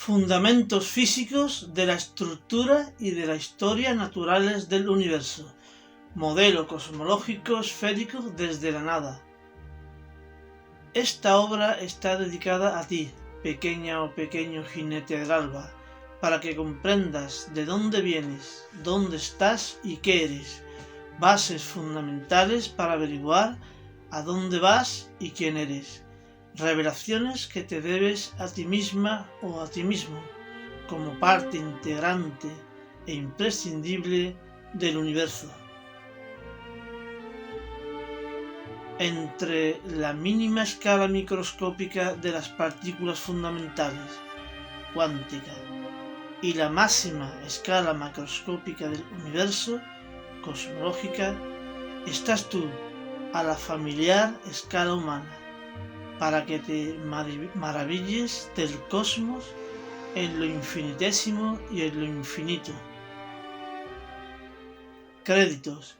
Fundamentos físicos de la estructura y de la historia naturales del universo. Modelo cosmológico esférico desde la nada. Esta obra está dedicada a ti, pequeña o pequeño jinete del alba, para que comprendas de dónde vienes, dónde estás y qué eres, bases fundamentales para averiguar a dónde vas y quién eres, revelaciones que te debes a ti misma o a ti mismo, como parte integrante e imprescindible del universo. Entre la mínima escala microscópica de las partículas fundamentales, cuántica, y la máxima escala macroscópica del universo, cosmológica, estás tú, a la familiar escala humana, para que te maravilles del cosmos en lo infinitésimo y en lo infinito. Créditos: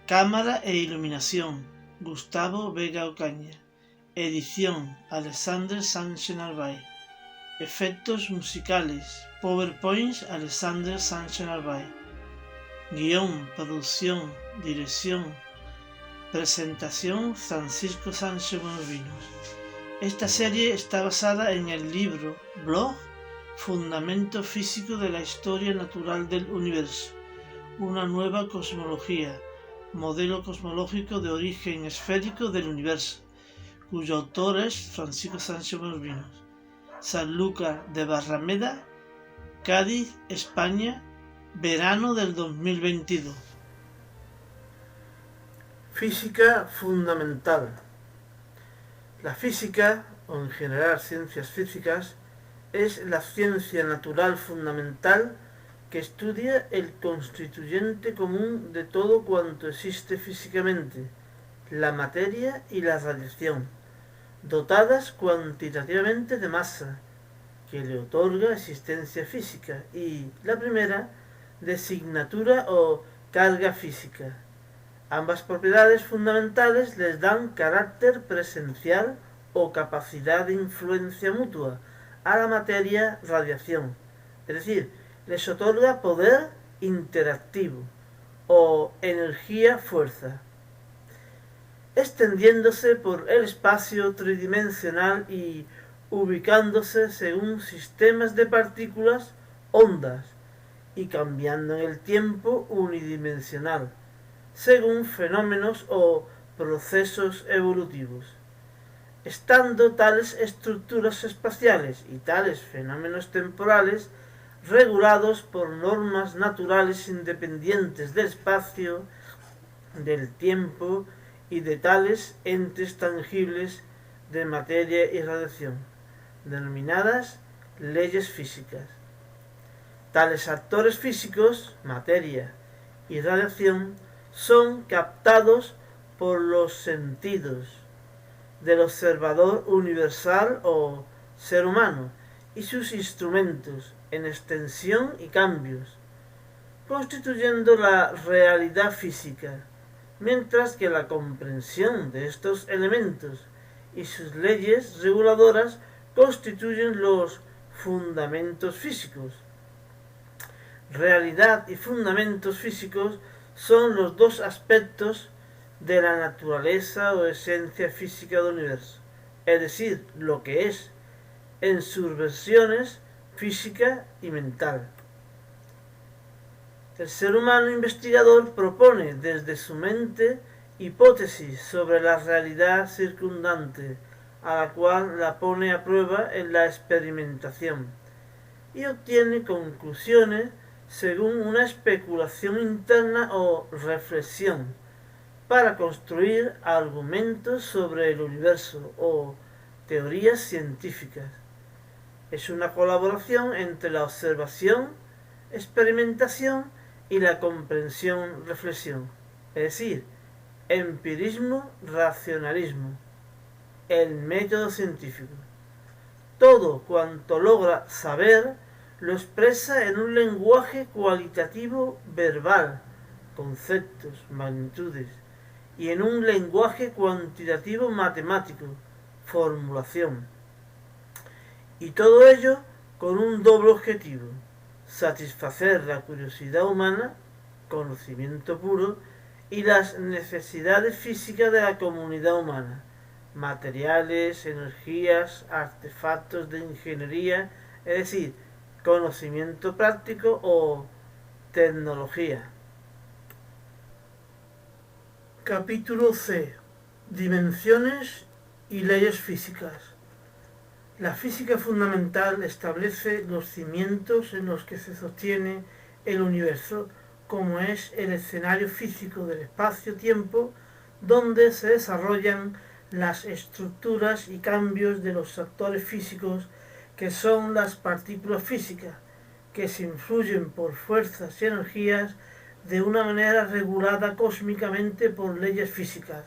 cámara e iluminación, Gustavo Vega Ocaña. Edición: Alexander Sánchez-Narváez. Efectos musicales, PowerPoints, Alexander Sánchez-Narváez. Guión, producción, dirección, presentación, Francisco Sánchez Buenos. Esta serie está basada en el blog Fundamento Físico de la Historia Natural del Universo, una nueva cosmología, modelo cosmológico de origen esférico del universo, cuyo autor es Francisco Sánchez Buenos. Sanlúcar de Barrameda, Cádiz, España, verano del 2022. Física fundamental. La física, o en general ciencias físicas, es la ciencia natural fundamental que estudia el constituyente común de todo cuanto existe físicamente, la materia y la radiación, dotadas cuantitativamente de masa, que le otorga existencia física, y la primera, de signatura o carga física. Ambas propiedades fundamentales les dan carácter presencial o capacidad de influencia mutua a la materia radiación, es decir, les otorga poder interactivo o energía fuerza, extendiéndose por el espacio tridimensional y ubicándose según sistemas de partículas, ondas, y cambiando en el tiempo unidimensional, según fenómenos o procesos evolutivos. Estando tales estructuras espaciales y tales fenómenos temporales regulados por normas naturales independientes del espacio, del tiempo y de tales entes tangibles de materia y radiación, denominadas leyes físicas. Tales actores físicos, materia y radiación, son captados por los sentidos del observador universal o ser humano y sus instrumentos en extensión y cambios, constituyendo la realidad física, mientras que la comprensión de estos elementos y sus leyes reguladoras constituyen los fundamentos físicos. Realidad y fundamentos físicos son los dos aspectos de la naturaleza o esencia física del universo, es decir, lo que es, en sus versiones física y mental. El ser humano investigador propone desde su mente hipótesis sobre la realidad circundante, a la cual la pone a prueba en la experimentación, y obtiene conclusiones según una especulación interna o reflexión, para construir argumentos sobre el universo o teorías científicas. Es una colaboración entre la observación, experimentación y la comprensión-reflexión, es decir, empirismo-racionalismo, el método científico. Todo cuanto logra saber lo expresa en un lenguaje cualitativo verbal, conceptos, magnitudes, y en un lenguaje cuantitativo matemático, formulación. Y todo ello con un doble objetivo: satisfacer la curiosidad humana, conocimiento puro, y las necesidades físicas de la comunidad humana, materiales, energías, artefactos de ingeniería, es decir, conocimiento práctico o tecnología. Capítulo C. Dimensiones y leyes físicas. La física fundamental establece los cimientos en los que se sostiene el universo, como es el escenario físico del espacio-tiempo, donde se desarrollan las estructuras y cambios de los factores físicos que son las partículas físicas, que se influyen por fuerzas y energías de una manera regulada cósmicamente por leyes físicas.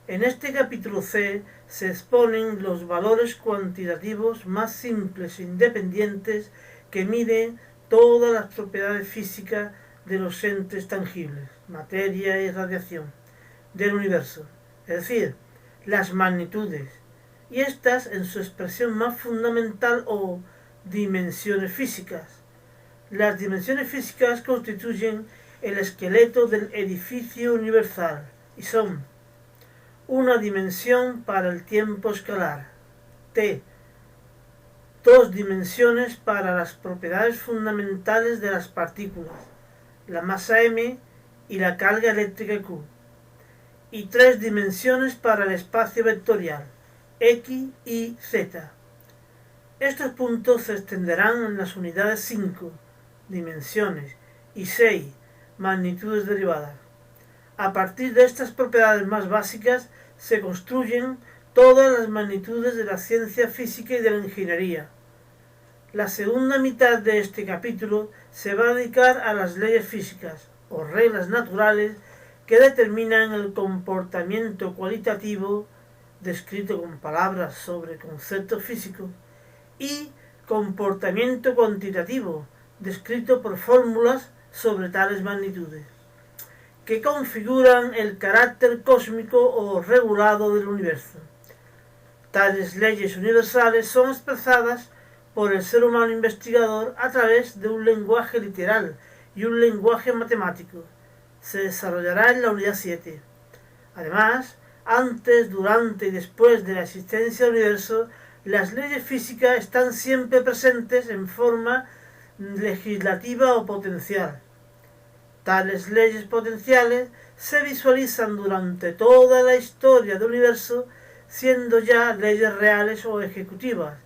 En este capítulo C se exponen los valores cuantitativos más simples e independientes que miden todas las propiedades físicas de los entes tangibles, materia y radiación, del universo, es decir, las magnitudes, y estas en su expresión más fundamental o dimensiones físicas. Las dimensiones físicas constituyen el esqueleto del edificio universal y son: una dimensión para el tiempo escalar, t. Dos dimensiones para las propiedades fundamentales de las partículas, la masa m y la carga eléctrica q. Y tres dimensiones para el espacio vectorial, x, y, z. Estos puntos se extenderán en las unidades 5, dimensiones, y 6, magnitudes derivadas. A partir de estas propiedades más básicas se construyen todas las magnitudes de la ciencia física y de la ingeniería. La segunda mitad de este capítulo se va a dedicar a las leyes físicas, o reglas naturales, que determinan el comportamiento cualitativo, descrito con palabras sobre conceptos físicos, y comportamiento cuantitativo, descrito por fórmulas sobre tales magnitudes, que configuran el carácter cósmico o regulado del universo. Tales leyes universales son expresadas por el ser humano investigador a través de un lenguaje literal y un lenguaje matemático. Se desarrollará en la unidad 7. Además, antes, durante y después de la existencia del universo, las leyes físicas están siempre presentes en forma legislativa o potencial. Tales leyes potenciales se visualizan durante toda la historia del universo, siendo ya leyes reales o ejecutivas,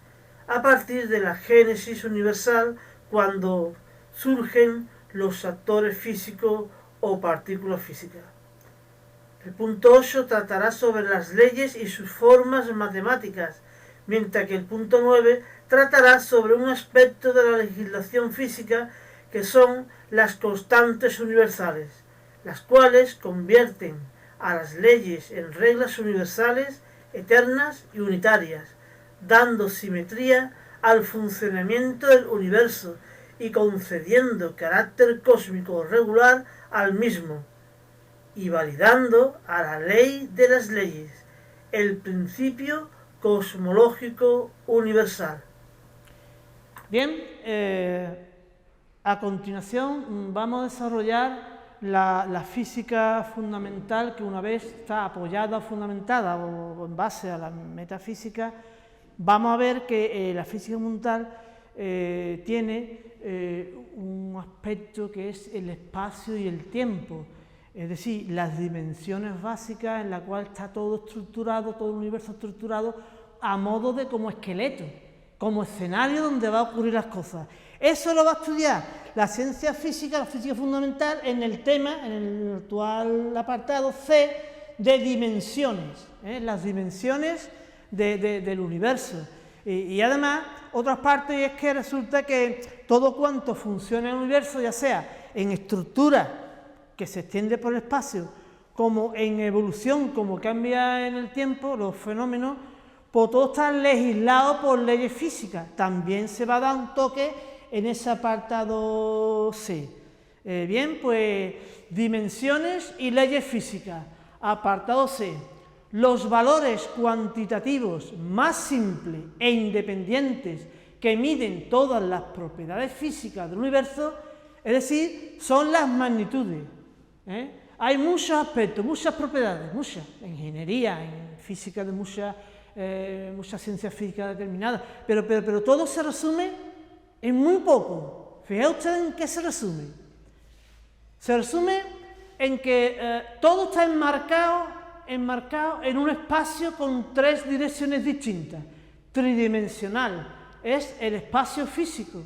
a partir de la génesis universal, cuando surgen los actores físicos o partículas físicas. El punto 8 tratará sobre las leyes y sus formas matemáticas, mientras que el punto 9 tratará sobre un aspecto de la legislación física que son las constantes universales, las cuales convierten a las leyes en reglas universales, eternas y unitarias, dando simetría al funcionamiento del universo y concediendo carácter cósmico regular al mismo, y validando a la ley de las leyes, el principio cosmológico universal. Bien, a continuación vamos a desarrollar la física fundamental, que una vez está apoyada o fundamentada o en base a la metafísica, vamos a ver que la física fundamental tiene un aspecto que es el espacio y el tiempo, es decir, las dimensiones básicas en la cual está todo estructurado, todo el universo estructurado a modo de como esqueleto, como escenario donde va a ocurrir las cosas. Eso lo va a estudiar la ciencia física, la física fundamental, en el tema, en el actual apartado C, de dimensiones, las dimensiones del universo. Y además, otra parte es que resulta que todo cuanto funciona en el universo, ya sea en estructura que se extiende por el espacio, como en evolución, como cambia en el tiempo, los fenómenos, pues todo está legislado por leyes físicas. También se va a dar un toque en ese apartado C. Bien, pues dimensiones y leyes físicas. Apartado C. Los valores cuantitativos más simples e independientes que miden todas las propiedades físicas del universo, es decir, son las magnitudes. Hay muchos aspectos, muchas propiedades, muchas, en ingeniería, en física de muchas ciencias físicas determinadas, pero todo se resume en muy poco. Fíjense ustedes en qué se resume. Se resume en que todo está enmarcado en un espacio con tres direcciones distintas. Tridimensional es el espacio físico.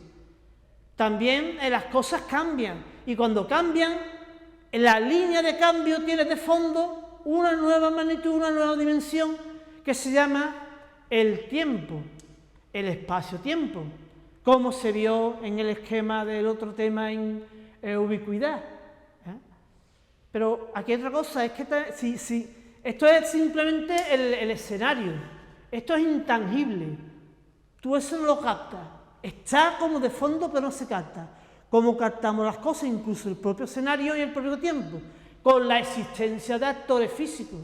También las cosas cambian, y cuando cambian, la línea de cambio tiene de fondo una nueva magnitud, una nueva dimensión, que se llama el tiempo, el espacio-tiempo, como se vio en el esquema del otro tema en ubicuidad. Pero aquí otra cosa, es que esto es simplemente el escenario, esto es intangible, tú eso no lo captas, está como de fondo pero no se capta, como captamos las cosas, incluso el propio escenario y el propio tiempo, con la existencia de actores físicos,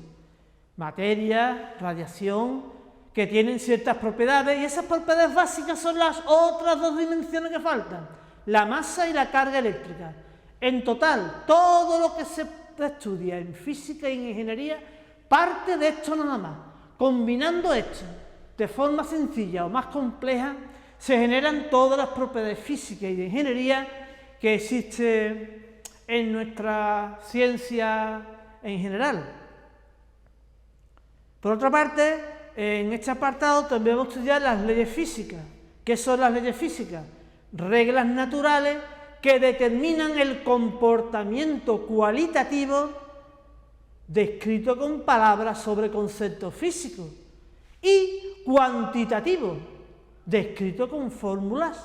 materia, radiación, que tienen ciertas propiedades, y esas propiedades básicas son las otras dos dimensiones que faltan, la masa y la carga eléctrica. En total, todo lo que se estudia en física y en ingeniería parte de esto nada más. Combinando esto de forma sencilla o más compleja, se generan todas las propiedades físicas y de ingeniería que existen en nuestra ciencia en general. Por otra parte, en este apartado también vamos a estudiar las leyes físicas. ¿Qué son las leyes físicas? Reglas naturales que determinan el comportamiento cualitativo descrito con palabras sobre conceptos físicos y cuantitativo descrito con fórmulas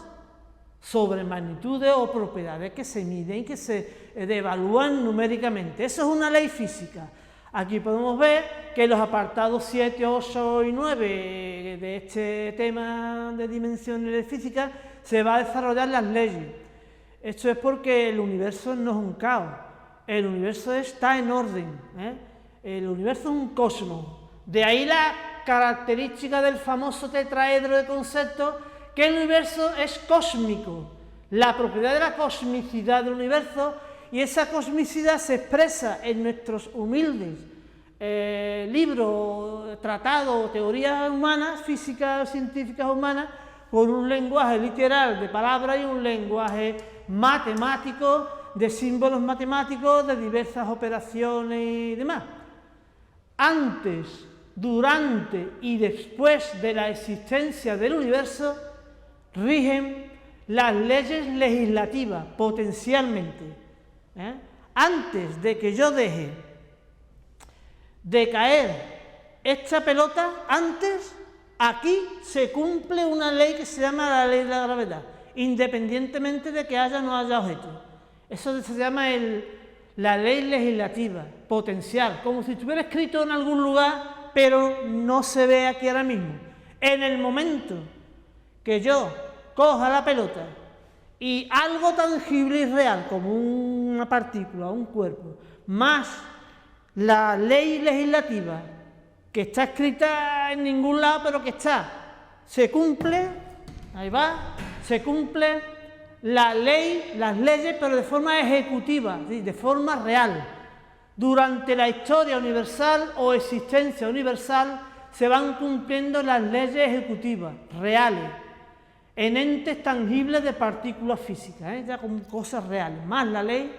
sobre magnitudes o propiedades que se miden y que se evalúan numéricamente. Eso es una ley física. Aquí podemos ver que en los apartados 7, 8 y 9 de este tema de dimensiones de física se va a desarrollar las leyes. Esto es porque el universo no es un caos, el universo está en orden, el universo es un cosmos. De ahí la característica del famoso tetraedro de conceptos, que el universo es cósmico, la propiedad de la cosmicidad del universo, y esa cosmicidad se expresa en nuestros humildes libros, tratados, teorías humanas, físicas, científicas humanas, con un lenguaje literal de palabras y un lenguaje matemático, de símbolos matemáticos, de diversas operaciones y demás. Antes, durante y después de la existencia del universo, rigen las leyes legislativas, potencialmente. Antes de que yo deje de caer esta pelota, antes, aquí se cumple una ley que se llama la ley de la gravedad, independientemente de que haya o no haya objeto. Eso se llama la ley legislativa, potencial, como si estuviera escrito en algún lugar, pero no se ve aquí ahora mismo. En el momento que yo coja la pelota y algo tangible y real, como una partícula, un cuerpo, más la ley legislativa, que está escrita en ningún lado, pero que está, se cumple, ahí va, se cumple la ley, las leyes, pero de forma ejecutiva, de forma real. Durante la historia universal o existencia universal se van cumpliendo las leyes ejecutivas, reales, en entes tangibles de partículas físicas, ya con cosas reales, más la ley,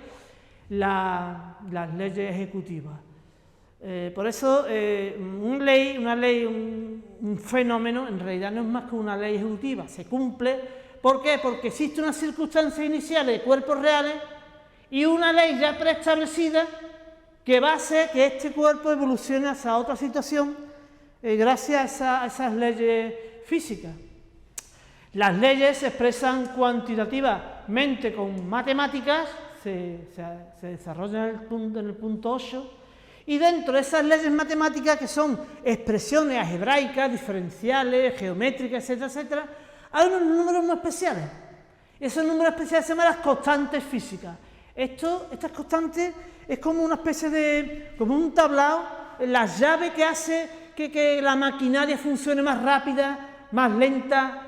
las leyes ejecutivas. Por eso, una ley, un fenómeno, en realidad no es más que una ley ejecutiva, se cumple. ¿Por qué? Porque existe una circunstancia inicial de cuerpos reales y una ley ya preestablecida que va a hacer que este cuerpo evolucione hacia otra situación gracias a esas leyes físicas. Las leyes se expresan cuantitativamente con matemáticas, se desarrollan en el punto 8, y dentro de esas leyes matemáticas, que son expresiones algebraicas, diferenciales, geométricas, etcétera, etcétera, hay unos números muy especiales. Esos números especiales se llaman las constantes físicas. Estas constantes es como una especie de, como un tablao, la llave que hace que la maquinaria funcione más rápida, más lenta,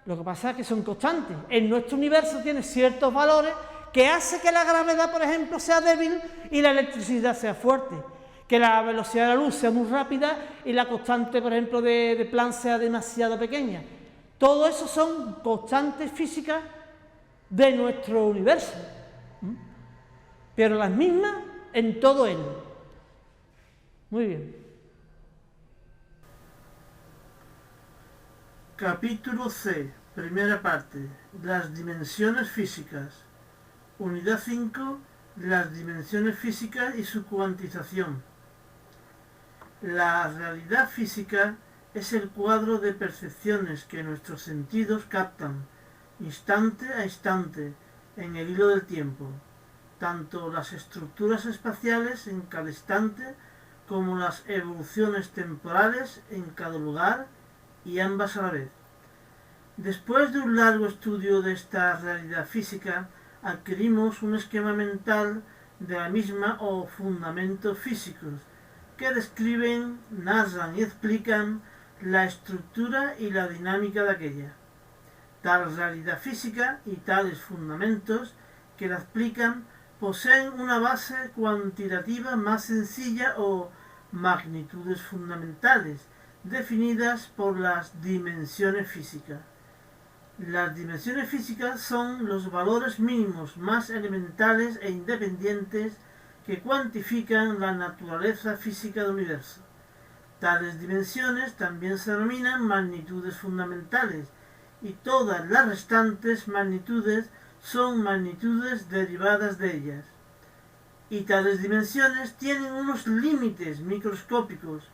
Lo que pasa es que son constantes. En nuestro universo tiene ciertos valores que hace que la gravedad, por ejemplo, sea débil y la electricidad sea fuerte. Que la velocidad de la luz sea muy rápida y la constante, por ejemplo, de Planck sea demasiado pequeña. Todo eso son constantes físicas de nuestro universo, pero las mismas en todo él. Muy bien. Capítulo C, primera parte, las dimensiones físicas. Unidad 5, las dimensiones físicas y su cuantización. La realidad física es el cuadro de percepciones que nuestros sentidos captan, instante a instante, en el hilo del tiempo, tanto las estructuras espaciales en cada instante como las evoluciones temporales en cada lugar, y ambas a la vez. Después de un largo estudio de esta realidad física, adquirimos un esquema mental de la misma o fundamentos físicos que describen, narran y explican la estructura y la dinámica de aquella. Tal realidad física y tales fundamentos que la explican poseen una base cuantitativa más sencilla o magnitudes fundamentales, definidas por las dimensiones físicas. Las dimensiones físicas son los valores mínimos más elementales e independientes que cuantifican la naturaleza física del universo. Tales dimensiones también se denominan magnitudes fundamentales, y todas las restantes magnitudes son magnitudes derivadas de ellas. Y tales dimensiones tienen unos límites microscópicos,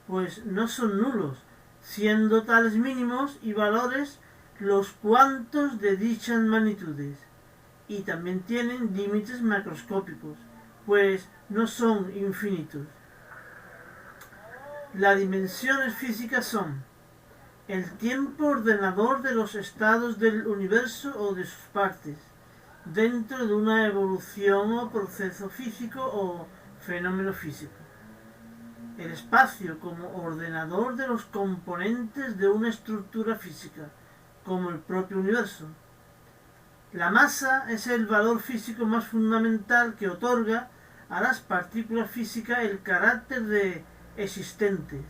pues no son nulos, siendo tales mínimos y valores los cuantos de dichas magnitudes. Y también tienen límites macroscópicos, pues no son infinitos. Las dimensiones físicas son el tiempo ordenador de los estados del universo o de sus partes, dentro de una evolución o proceso físico o fenómeno físico. El espacio como ordenador de los componentes de una estructura física, como el propio universo. La masa es el valor físico más fundamental que otorga a las partículas físicas el carácter de existentes.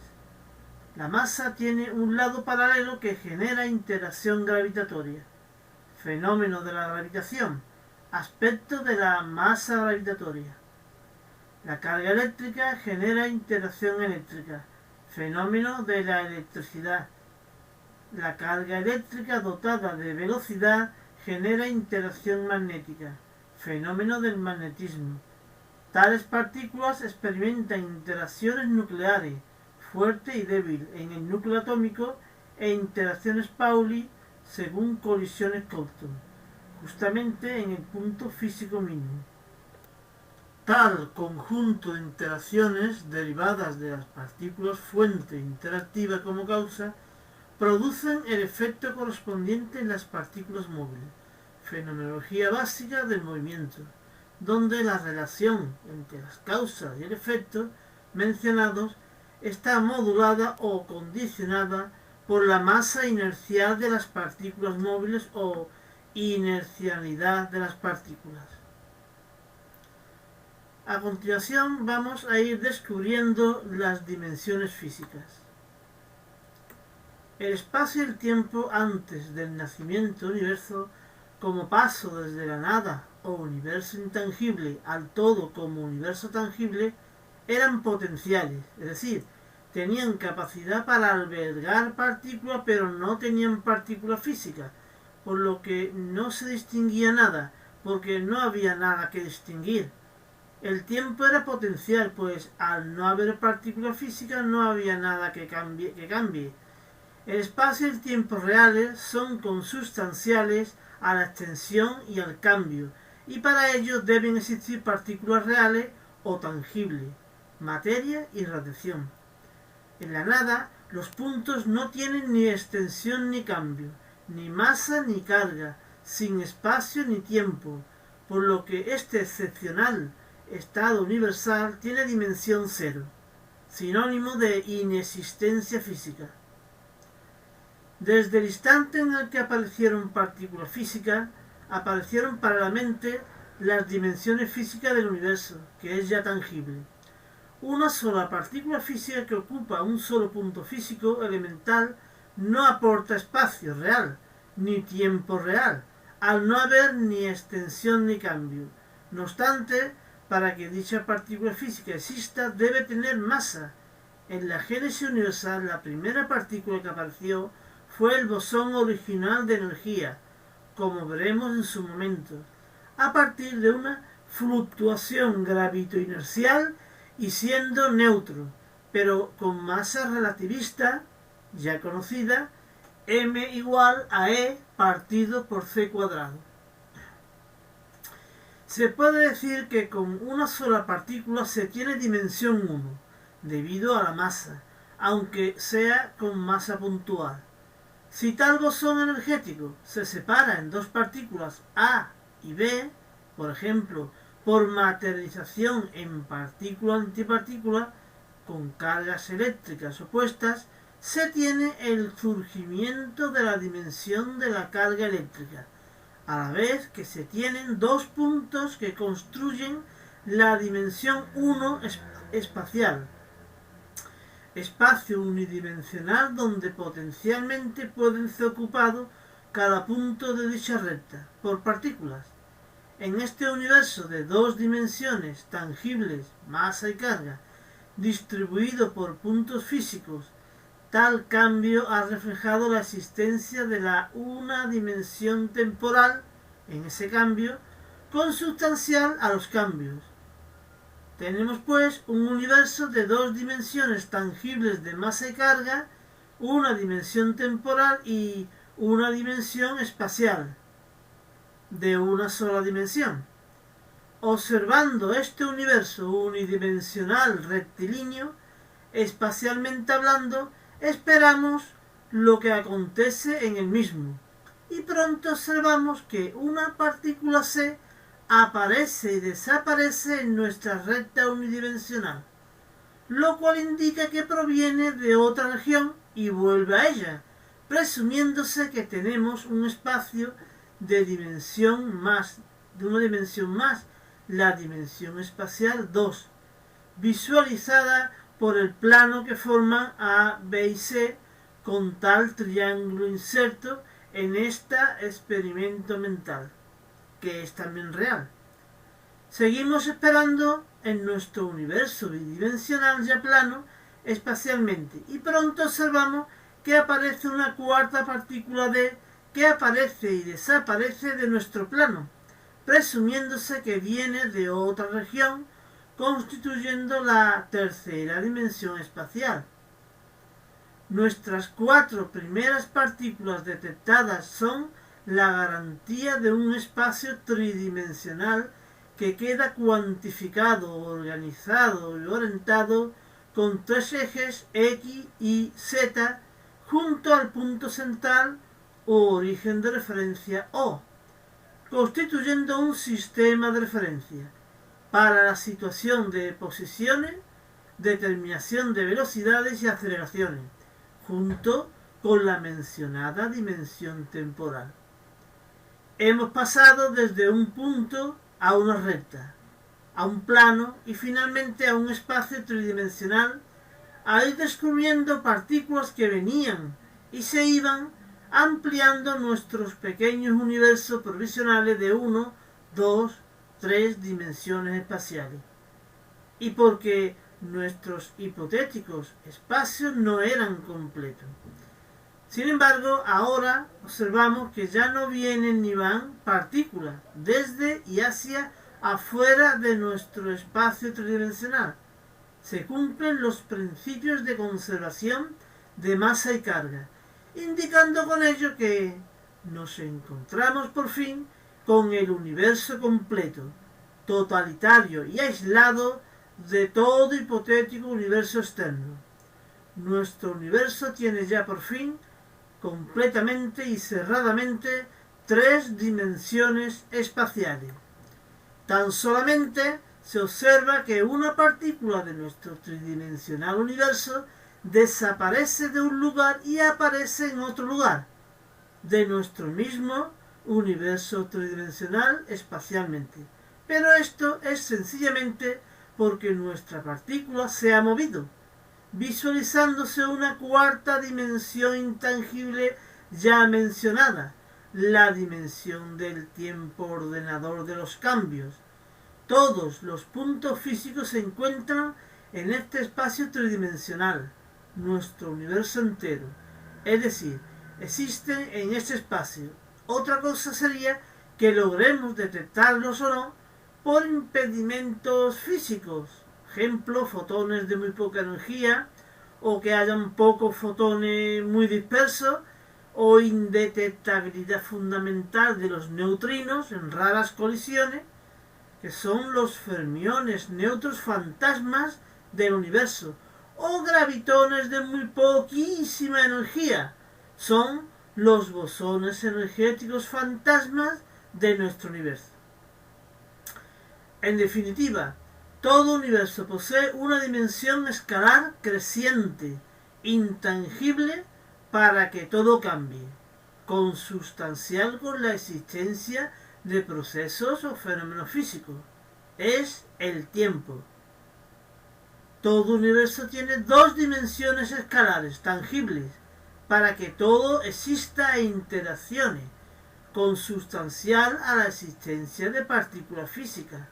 La masa tiene un lado paralelo que genera interacción gravitatoria, fenómeno de la gravitación, aspecto de la masa gravitatoria. La carga eléctrica genera interacción eléctrica, fenómeno de la electricidad. La carga eléctrica dotada de velocidad genera interacción magnética, fenómeno del magnetismo. Tales partículas experimentan interacciones nucleares, fuerte y débil, en el núcleo atómico e interacciones Pauli según colisiones Compton, justamente en el punto físico mínimo. Tal conjunto de interacciones derivadas de las partículas fuente interactiva como causa producen el efecto correspondiente en las partículas móviles, fenomenología básica del movimiento, donde la relación entre las causas y el efecto mencionados está modulada o condicionada por la masa inercial de las partículas móviles o inercialidad de las partículas. A continuación vamos a ir descubriendo las dimensiones físicas. El espacio y el tiempo antes del nacimiento del universo, como paso desde la nada o universo intangible al todo como universo tangible, eran potenciales, es decir, tenían capacidad para albergar partículas, pero no tenían partículas físicas, por lo que no se distinguía nada, porque no había nada que distinguir. El tiempo era potencial, pues al no haber partículas físicas no había nada que cambie. El espacio y el tiempo reales son consustanciales a la extensión y al cambio, y para ello deben existir partículas reales o tangibles, materia y radiación. En la nada, los puntos no tienen ni extensión ni cambio, ni masa ni carga, sin espacio ni tiempo, por lo que este excepcional estado universal tiene dimensión cero, sinónimo de inexistencia física. Desde el instante en el que aparecieron partículas físicas, aparecieron paralelamente las dimensiones físicas del universo, que es ya tangible. Una sola partícula física que ocupa un solo punto físico elemental no aporta espacio real, ni tiempo real, al no haber ni extensión ni cambio. No obstante, para que dicha partícula física exista, debe tener masa. En la génesis universal, la primera partícula que apareció fue el bosón original de energía, como veremos en su momento, a partir de una fluctuación gravito-inercial y siendo neutro, pero con masa relativista, ya conocida, m igual a E partido por C cuadrado. Se puede decir que con una sola partícula se tiene dimensión 1, debido a la masa, aunque sea con masa puntual. Si tal bosón energético se separa en dos partículas A y B, por ejemplo, por materialización en partícula-antipartícula, con cargas eléctricas opuestas, se tiene el surgimiento de la dimensión de la carga eléctrica, a la vez que se tienen dos puntos que construyen la dimensión 1 espacial, espacio unidimensional donde potencialmente pueden ser ocupados cada punto de dicha recta por partículas. En este universo de dos dimensiones tangibles, masa y carga, distribuido por puntos físicos, tal cambio ha reflejado la existencia de la una dimensión temporal, en ese cambio, consubstancial a los cambios. Tenemos pues un universo de dos dimensiones tangibles de masa y carga, una dimensión temporal y una dimensión espacial, de una sola dimensión. Observando este universo unidimensional rectilíneo, espacialmente hablando, esperamos lo que acontece en el mismo, y pronto observamos que una partícula C aparece y desaparece en nuestra recta unidimensional, lo cual indica que proviene de otra región y vuelve a ella, presumiéndose que tenemos un espacio de una dimensión más, la dimensión espacial 2, visualizada por el plano que forman A, B y C con tal triángulo inserto en este experimento mental, que es también real. Seguimos esperando en nuestro universo bidimensional ya plano espacialmente y pronto observamos que aparece una cuarta partícula D que aparece y desaparece de nuestro plano, presumiéndose que viene de otra región, constituyendo la tercera dimensión espacial. Nuestras cuatro primeras partículas detectadas son la garantía de un espacio tridimensional que queda cuantificado, organizado y orientado con tres ejes X, Y, Z junto al punto central o origen de referencia O, constituyendo un sistema de referencia para la situación de posiciones, determinación de velocidades y aceleraciones, junto con la mencionada dimensión temporal. Hemos pasado desde un punto a una recta, a un plano y finalmente a un espacio tridimensional, a ir descubriendo partículas que venían y se iban ampliando nuestros pequeños universos provisionales de 1, 2, 3 dimensiones espaciales. Y porque nuestros hipotéticos espacios no eran completos. Sin embargo, ahora observamos que ya no vienen ni van partículas desde y hacia afuera de nuestro espacio tridimensional. Se cumplen los principios de conservación de masa y carga, indicando con ello que nos encontramos por fin con el universo completo, totalitario y aislado de todo hipotético universo externo. Nuestro universo tiene ya por fin completamente y cerradamente tres dimensiones espaciales. Tan solamente se observa que una partícula de nuestro tridimensional universo desaparece de un lugar y aparece en otro lugar de nuestro mismo universo tridimensional espacialmente. Pero esto es sencillamente porque nuestra partícula se ha movido, visualizándose una cuarta dimensión intangible ya mencionada, la dimensión del tiempo ordenador de los cambios. Todos los puntos físicos se encuentran en este espacio tridimensional, nuestro universo entero. Es decir, existen en este espacio. Otra cosa sería que logremos detectarlos o no por impedimentos físicos. Ejemplo, fotones de muy poca energía, o que hayan pocos fotones muy dispersos, o indetectabilidad fundamental de los neutrinos en raras colisiones, que son los fermiones neutros fantasmas del universo, o gravitones de muy poquísima energía, son los bosones energéticos fantasmas de nuestro universo. En definitiva, todo universo posee una dimensión escalar creciente, intangible, para que todo cambie, consustancial con la existencia de procesos o fenómenos físicos. Es el tiempo. Todo universo tiene dos dimensiones escalares, tangibles, para que todo exista e interaccione, consustancial a la existencia de partículas físicas.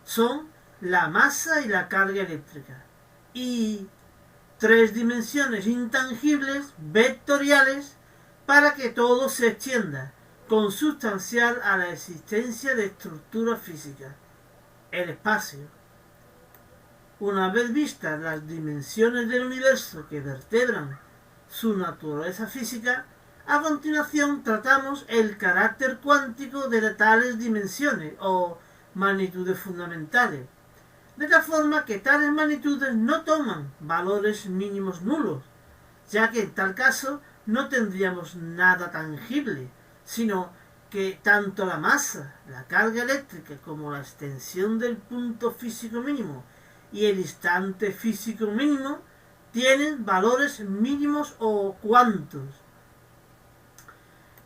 Son la masa y la carga eléctrica. Y tres dimensiones intangibles, vectoriales, para que todo se extienda, consustancial a la existencia de estructuras físicas, el espacio. Una vez vistas las dimensiones del universo que vertebran su naturaleza física, a continuación tratamos el carácter cuántico de tales dimensiones o magnitudes fundamentales, de tal forma que tales magnitudes no toman valores mínimos nulos, ya que en tal caso no tendríamos nada tangible, sino que tanto la masa, la carga eléctrica, como la extensión del punto físico mínimo y el instante físico mínimo tienen valores mínimos o cuantos.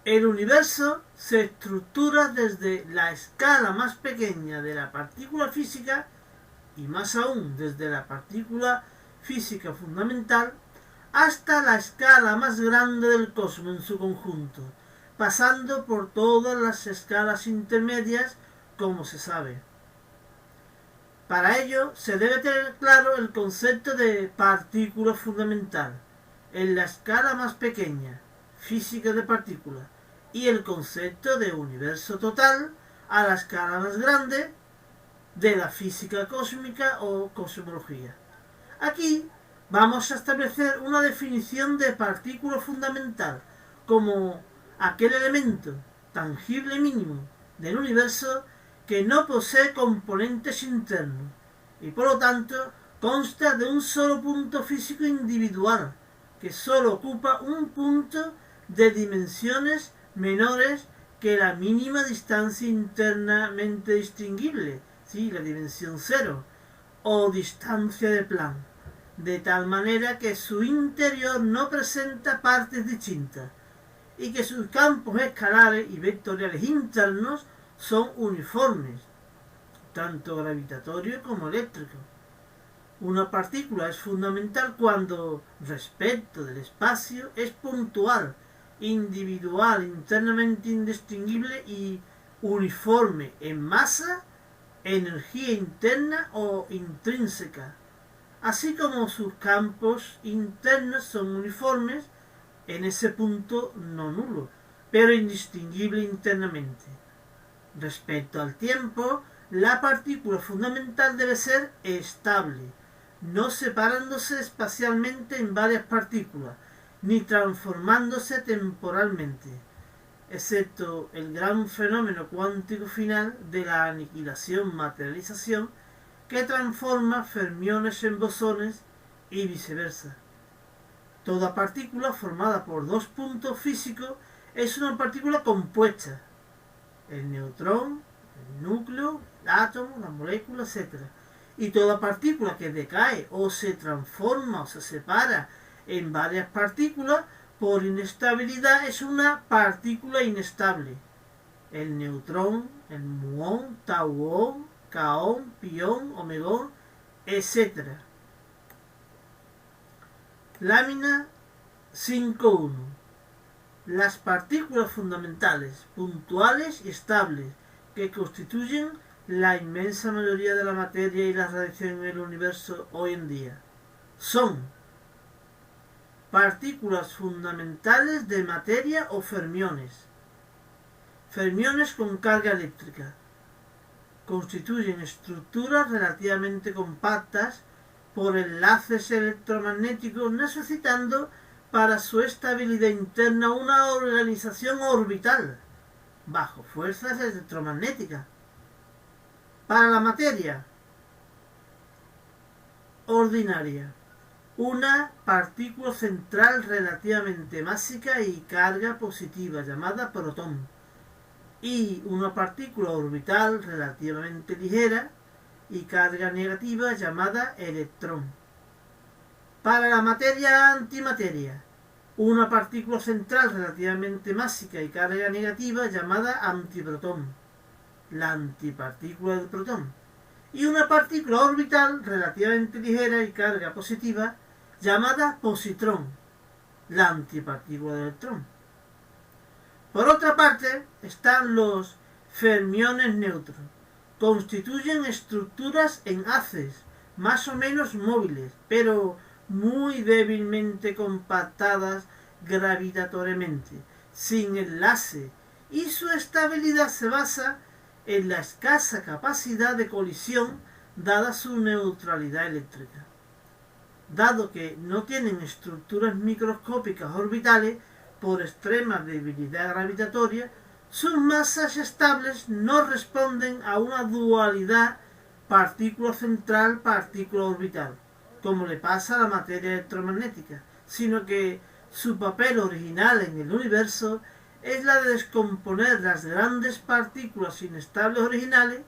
El universo se estructura desde la escala más pequeña de la partícula física y más aún desde la partícula física fundamental hasta la escala más grande del cosmos en su conjunto, pasando por todas las escalas intermedias, como se sabe. Para ello se debe tener claro el concepto de partícula fundamental en la escala más pequeña, física de partículas, y el concepto de universo total a la escala más grande de la física cósmica o cosmología. Aquí vamos a establecer una definición de partícula fundamental como aquel elemento tangible mínimo del universo que no posee componentes internos y por lo tanto consta de un solo punto físico individual que solo ocupa un punto de dimensiones menores que la mínima distancia internamente distinguible, ¿sí? La dimensión cero, o distancia de Planck, de tal manera que su interior no presenta partes distintas y que sus campos escalares y vectoriales internos son uniformes, tanto gravitatorio como eléctrico. Una partícula es fundamental cuando, respecto del espacio, es puntual, individual, internamente indistinguible y uniforme en masa, energía interna o intrínseca, así como sus campos internos son uniformes en ese punto no nulo, pero indistinguible internamente. Respecto al tiempo, la partícula fundamental debe ser estable, no separándose espacialmente en varias partículas, ni transformándose temporalmente, excepto el gran fenómeno cuántico final de la aniquilación-materialización que transforma fermiones en bosones y viceversa. Toda partícula formada por dos puntos físicos es una partícula compuesta. El neutrón, el núcleo, el átomo, la molécula, etc. Y toda partícula que decae o se transforma o se separa en varias partículas, por inestabilidad es una partícula inestable. El neutrón, el muón, tauón, kaón, pión, omegón, etc. Lámina 5.1. Las partículas fundamentales, puntuales y estables, que constituyen la inmensa mayoría de la materia y la radiación en el universo hoy en día, son partículas fundamentales de materia o fermiones. Fermiones con carga eléctrica. Constituyen estructuras relativamente compactas por enlaces electromagnéticos, necesitando para su estabilidad interna una organización orbital bajo fuerzas electromagnéticas. Para la materia ordinaria, una partícula central relativamente másica y carga positiva llamada protón, y una partícula orbital relativamente ligera y carga negativa llamada electrón. Para la materia antimateria, una partícula central relativamente másica y carga negativa llamada antiprotón, la antipartícula del protón, y una partícula orbital relativamente ligera y carga positiva llamada positrón, la antipartícula del electrón. Por otra parte, están los fermiones neutros. Constituyen estructuras en haces, más o menos móviles, pero muy débilmente compactadas gravitatoriamente, sin enlace, y su estabilidad se basa en la escasa capacidad de colisión dada su neutralidad eléctrica. Dado que no tienen estructuras microscópicas orbitales por extrema debilidad gravitatoria, sus masas estables no responden a una dualidad partícula central-partícula orbital, como le pasa a la materia electromagnética, sino que su papel original en el universo es la de descomponer las grandes partículas inestables originales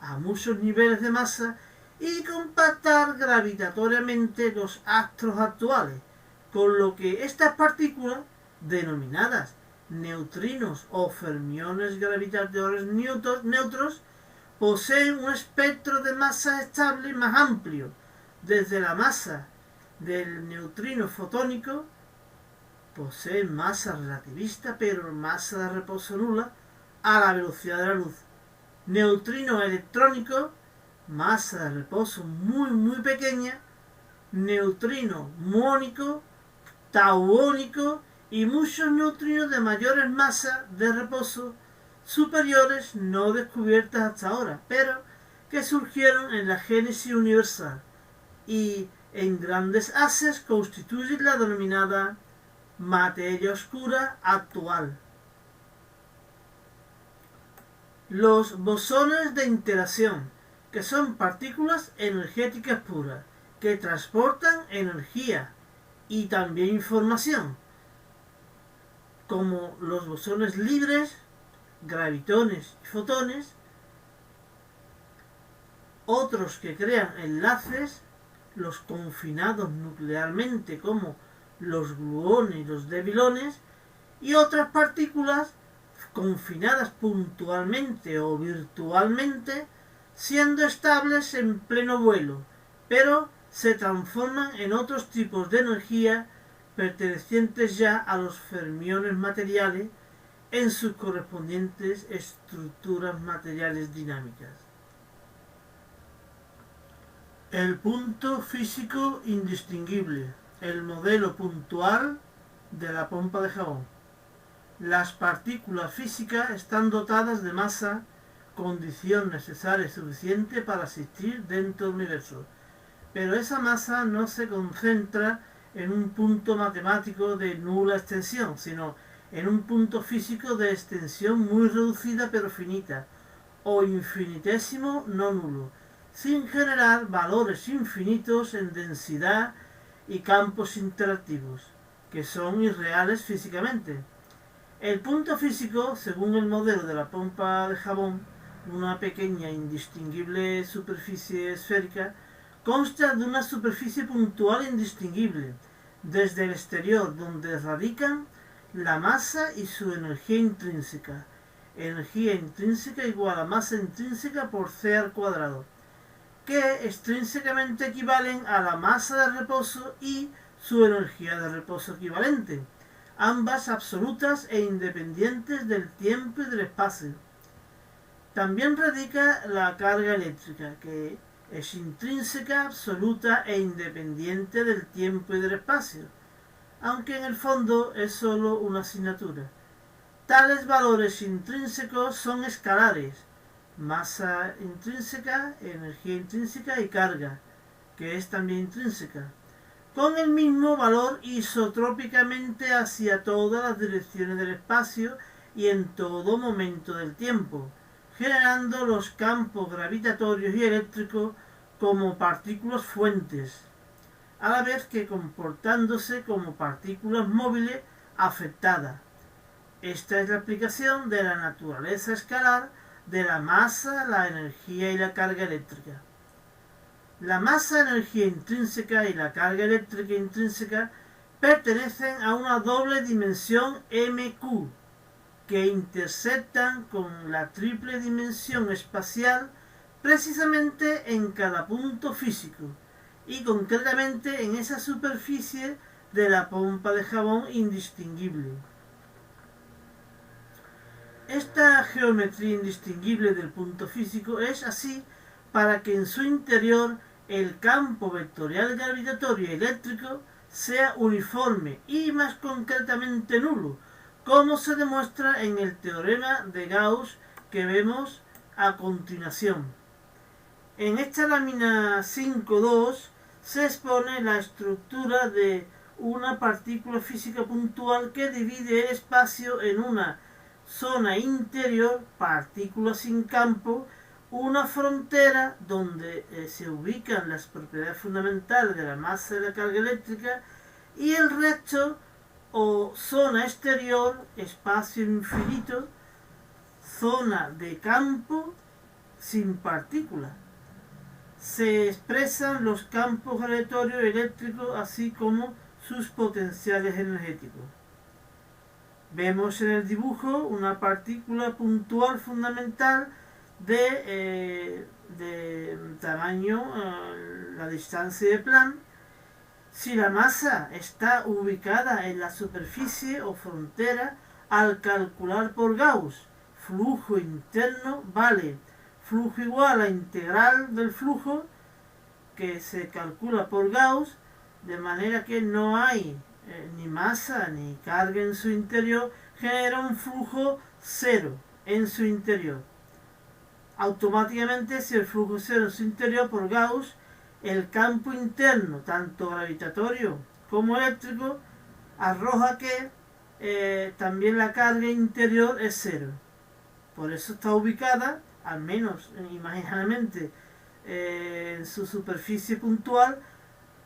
a muchos niveles de masa y compactar gravitatoriamente los astros actuales, con lo que estas partículas, denominadas neutrinos o fermiones gravitatorios neutros, poseen un espectro de masa estable más amplio, desde la masa del neutrino fotónico, posee masa relativista pero masa de reposo nula, a la velocidad de la luz. Neutrino electrónico, masa de reposo muy pequeña. Neutrino muónico, tauónico y muchos neutrinos de mayores masas de reposo superiores no descubiertas hasta ahora, pero que surgieron en la génesis universal y en grandes haces constituyen la denominada materia oscura actual. Los bosones de interacción, que son partículas energéticas puras, que transportan energía y también información, como los bosones libres, gravitones y fotones. Otros que crean enlaces, los confinados nuclearmente, como los gluones y los debilones, y otras partículas confinadas puntualmente o virtualmente, siendo estables en pleno vuelo, pero se transforman en otros tipos de energía pertenecientes ya a los fermiones materiales en sus correspondientes estructuras materiales dinámicas. El punto físico indistinguible, el modelo puntual de la pompa de jabón. Las partículas físicas están dotadas de masa, condición necesaria y suficiente para existir dentro del universo, pero esa masa no se concentra en un punto matemático de nula extensión, sino en un punto físico de extensión muy reducida pero finita, o infinitésimo no nulo, sin generar valores infinitos en densidad y campos interactivos, que son irreales físicamente. El punto físico, según el modelo de la pompa de jabón, una pequeña indistinguible superficie esférica, consta de una superficie puntual indistinguible, desde el exterior, donde radican la masa y su energía intrínseca. Energía intrínseca igual a masa intrínseca por c al cuadrado, que extrínsecamente equivalen a la masa de reposo y su energía de reposo equivalente, ambas absolutas e independientes del tiempo y del espacio. También radica la carga eléctrica, que es intrínseca, absoluta e independiente del tiempo y del espacio, aunque en el fondo es solo una asignatura. Tales valores intrínsecos son escalares: masa intrínseca, energía intrínseca y carga, que es también intrínseca, con el mismo valor isotrópicamente hacia todas las direcciones del espacio y en todo momento del tiempo, generando los campos gravitatorios y eléctricos como partículas fuentes, a la vez que comportándose como partículas móviles afectadas. Esta es la aplicación de la naturaleza escalar de la masa, la energía y la carga eléctrica. La masa, energía intrínseca y la carga eléctrica intrínseca pertenecen a una doble dimensión MQ, que intersectan con la triple dimensión espacial precisamente en cada punto físico, y concretamente en esa superficie de la pompa de jabón indistinguible. Esta geometría indistinguible del punto físico es así para que en su interior el campo vectorial gravitatorio y eléctrico sea uniforme y más concretamente nulo, como se demuestra en el teorema de Gauss que vemos a continuación. En esta lámina 5.2 se expone la estructura de una partícula física puntual que divide el espacio en una zona interior, partícula sin campo, una frontera donde se ubican las propiedades fundamentales de la masa y la carga eléctrica, y el resto o zona exterior, espacio infinito, zona de campo sin partícula. Se expresan los campos gravitatorios y eléctricos así como sus potenciales energéticos. Vemos en el dibujo una partícula puntual fundamental de tamaño, la distancia de Planck. Si la masa está ubicada en la superficie o frontera, al calcular por Gauss flujo interno vale flujo igual a integral del flujo, que se calcula por Gauss, de manera que no hay ni masa ni carga en su interior, genera un flujo cero en su interior. Automáticamente, si el flujo cero en su interior por Gauss, el campo interno, tanto gravitatorio como eléctrico, arroja que también la carga interior es cero. Por eso está ubicada, al menos imaginariamente, en su superficie puntual,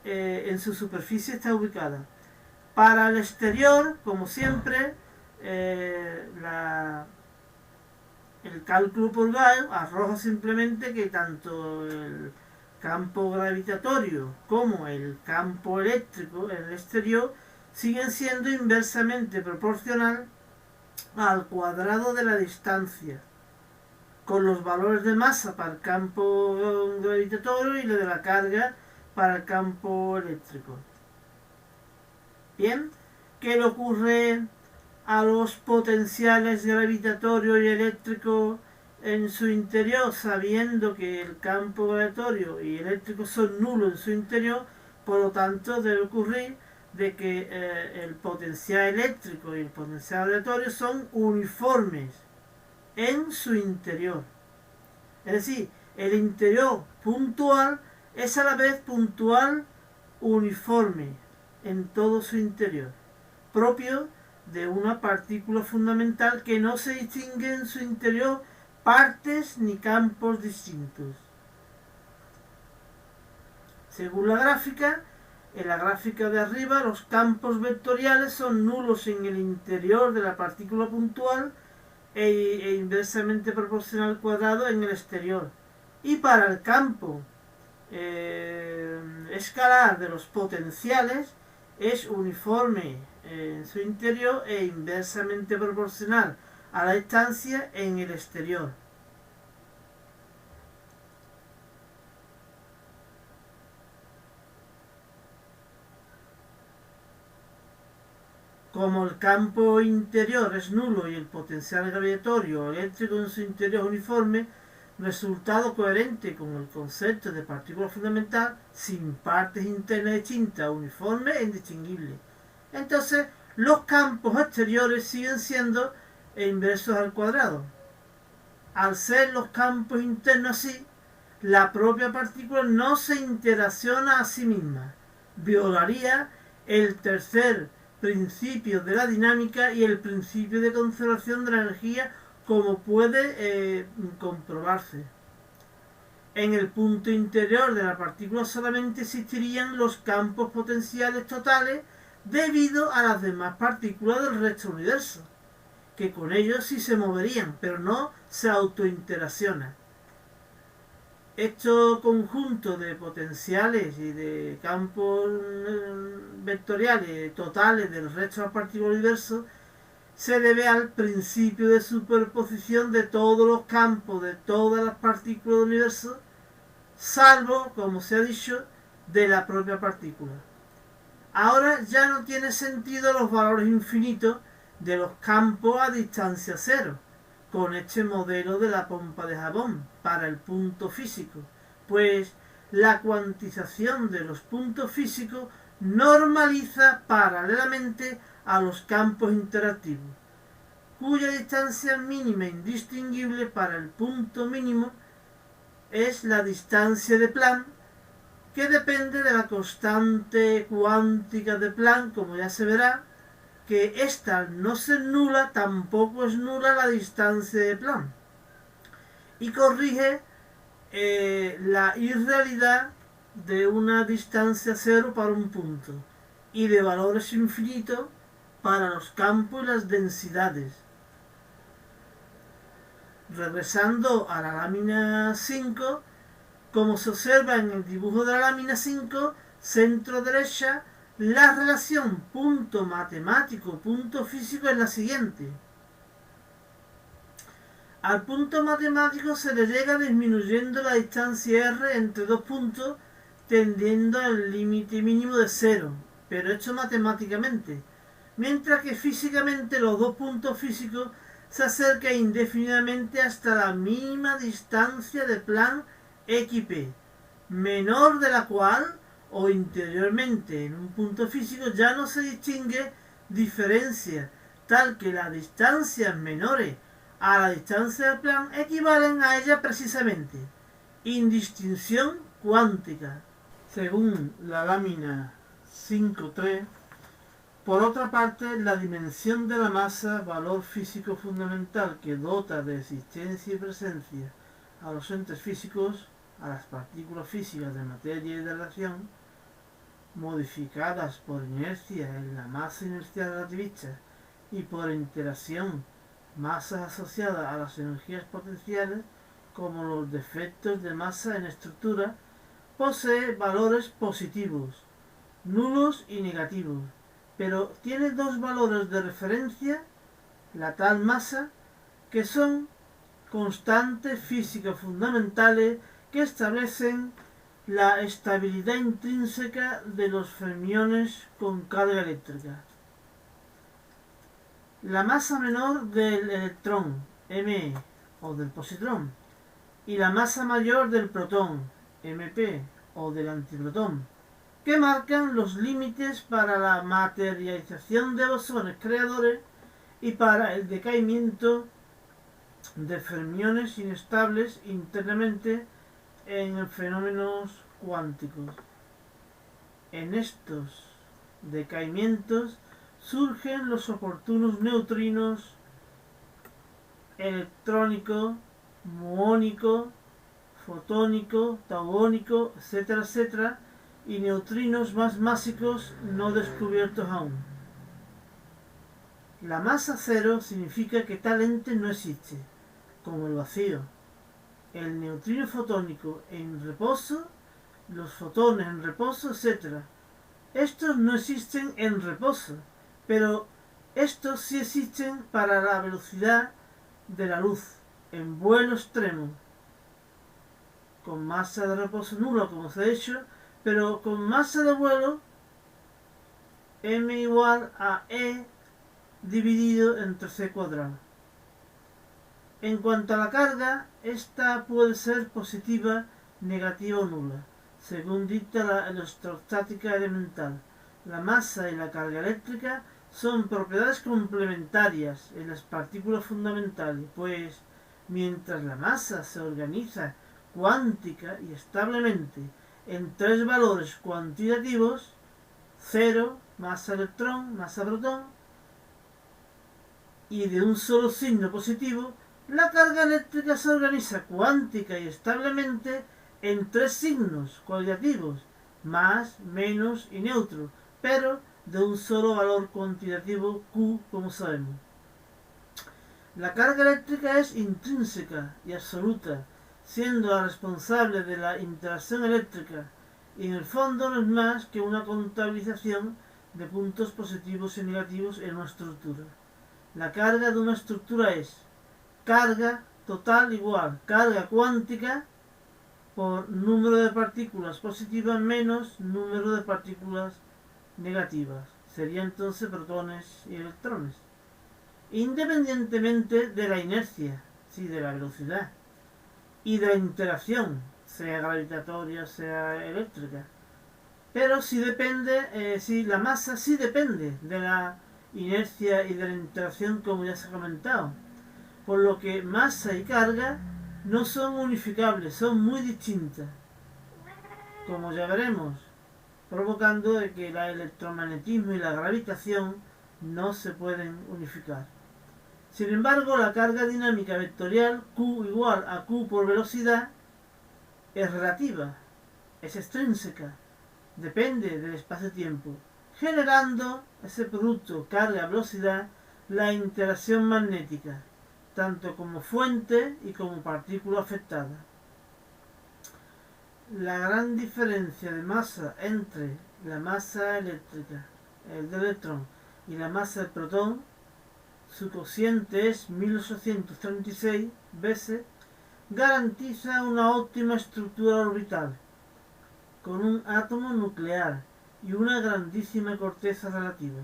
en su superficie está ubicada. Para el exterior, como siempre, el cálculo por Gauss arroja simplemente que tanto el campo gravitatorio como el campo eléctrico en el exterior siguen siendo inversamente proporcional al cuadrado de la distancia, con los valores de masa para el campo gravitatorio y lo de la carga para el campo eléctrico. Bien, ¿qué le ocurre a los potenciales gravitatorio y eléctrico en su interior, sabiendo que el campo gravitatorio y eléctrico son nulos en su interior? Por lo tanto, debe ocurrir de que el potencial eléctrico y el potencial gravitatorio son uniformes en su interior. Es decir, el interior puntual es a la vez puntual uniforme en todo su interior, propio de una partícula fundamental que no se distingue en su interior partes ni campos distintos. Según la gráfica, en la gráfica de arriba, los campos vectoriales son nulos en el interior de la partícula puntual e inversamente proporcional al cuadrado en el exterior. Y para el campo escalar de los potenciales, es uniforme en su interior e inversamente proporcional a la distancia en el exterior. Como el campo interior es nulo y el potencial gravitatorio eléctrico en su interior es uniforme, resultado coherente con el concepto de partícula fundamental sin partes internas distintas, uniforme e indistinguible. Entonces, los campos exteriores siguen siendo inversos al cuadrado. Al ser los campos internos así, la propia partícula no se interacciona a sí misma. Violaría el tercer principio de la dinámica y el principio de conservación de la energía, como puede comprobarse. En el punto interior de la partícula solamente existirían los campos potenciales totales debido a las demás partículas del resto del universo, que con ellos sí se moverían, pero no se autointeraccionan. Este conjunto de potenciales y de campos vectoriales totales del resto de las partículas del universo se debe al principio de superposición de todos los campos de todas las partículas del universo, salvo, como se ha dicho, de la propia partícula. Ahora ya no tiene sentido los valores infinitos de los campos a distancia cero, con este modelo de la pompa de jabón para el punto físico, pues la cuantización de los puntos físicos normaliza paralelamente a los campos interactivos, cuya distancia mínima indistinguible para el punto mínimo es la distancia de Planck, que depende de la constante cuántica de Planck, como ya se verá, que esta al no ser nula tampoco es nula la distancia de Planck, y corrige la irrealidad de una distancia cero para un punto y de valores infinitos para los campos y las densidades. Regresando a la lámina 5, como se observa en el dibujo de la lámina 5, centro derecha, la relación punto matemático-punto físico es la siguiente. Al punto matemático se le llega disminuyendo la distancia r entre dos puntos, tendiendo al límite mínimo de 0, pero hecho matemáticamente, mientras que físicamente los dos puntos físicos se acercan indefinidamente hasta la mínima distancia de Planck xp, menor de la cual o interiormente en un punto físico ya no se distingue diferencia, tal que las distancias menores a la distancia de Planck equivalen a ella precisamente. Indistinción cuántica. Según la lámina 5.3, por otra parte, la dimensión de la masa, valor físico fundamental que dota de existencia y presencia a los entes físicos, a las partículas físicas de materia y de radiación, modificadas por inercia en la masa inercial relativista y por interacción masas asociadas a las energías potenciales, como los defectos de masa en estructura, posee valores positivos, nulos y negativos, pero tiene dos valores de referencia, la tal masa, que son constantes físicas fundamentales que establecen la estabilidad intrínseca de los fermiones con carga eléctrica. La masa menor del electrón, m, o del positrón, y la masa mayor del protón, mp, o del antiprotón, que marcan los límites para la materialización de bosones creadores y para el decaimiento de fermiones inestables internamente en fenómenos cuánticos. En estos decaimientos surgen los oportunos neutrinos electrónico, muónico, fotónico, tauónico, etcétera, etcétera, y neutrinos más másicos no descubiertos aún. La masa cero significa que tal ente no existe, como el vacío. El neutrino fotónico en reposo, los fotones en reposo, etc. Estos no existen en reposo, pero estos sí existen para la velocidad de la luz, en vuelo extremo, con masa de reposo nula, como os he dicho, pero con masa de vuelo m igual a e dividido entre c cuadrado. En cuanto a la carga, esta puede ser positiva, negativa o nula, según dicta la electrostática elemental. La masa y la carga eléctrica son propiedades complementarias en las partículas fundamentales, pues mientras la masa se organiza cuántica y establemente en tres valores cuantitativos, 0, masa electrón, masa protón, y de un solo signo positivo, la carga eléctrica se organiza cuántica y establemente en tres signos cualitativos, más, menos y neutro, pero de un solo valor cuantitativo Q, como sabemos. La carga eléctrica es intrínseca y absoluta, siendo la responsable de la interacción eléctrica, y en el fondo no es más que una contabilización de puntos positivos y negativos en una estructura. La carga de una estructura es carga total igual carga cuántica por número de partículas positivas menos número de partículas negativas. Sería entonces protones y electrones. Independientemente de la inercia, sí, de la velocidad, y de la interacción, sea gravitatoria, sea eléctrica. Pero si depende, si la masa sí depende de la inercia y de la interacción, como ya se ha comentado. Por lo que masa y carga no son unificables, son muy distintas, como ya veremos, provocando de que el electromagnetismo y la gravitación no se pueden unificar. Sin embargo, la carga dinámica vectorial Q igual a Q por velocidad es relativa, es extrínseca, depende del espacio-tiempo, generando ese producto carga-velocidad la interacción magnética, tanto como fuente y como partícula afectada. La gran diferencia de masa entre la masa eléctrica, el del electrón, y la masa del protón, su cociente es 1836 veces, garantiza una óptima estructura orbital, con un átomo nuclear y una grandísima corteza relativa,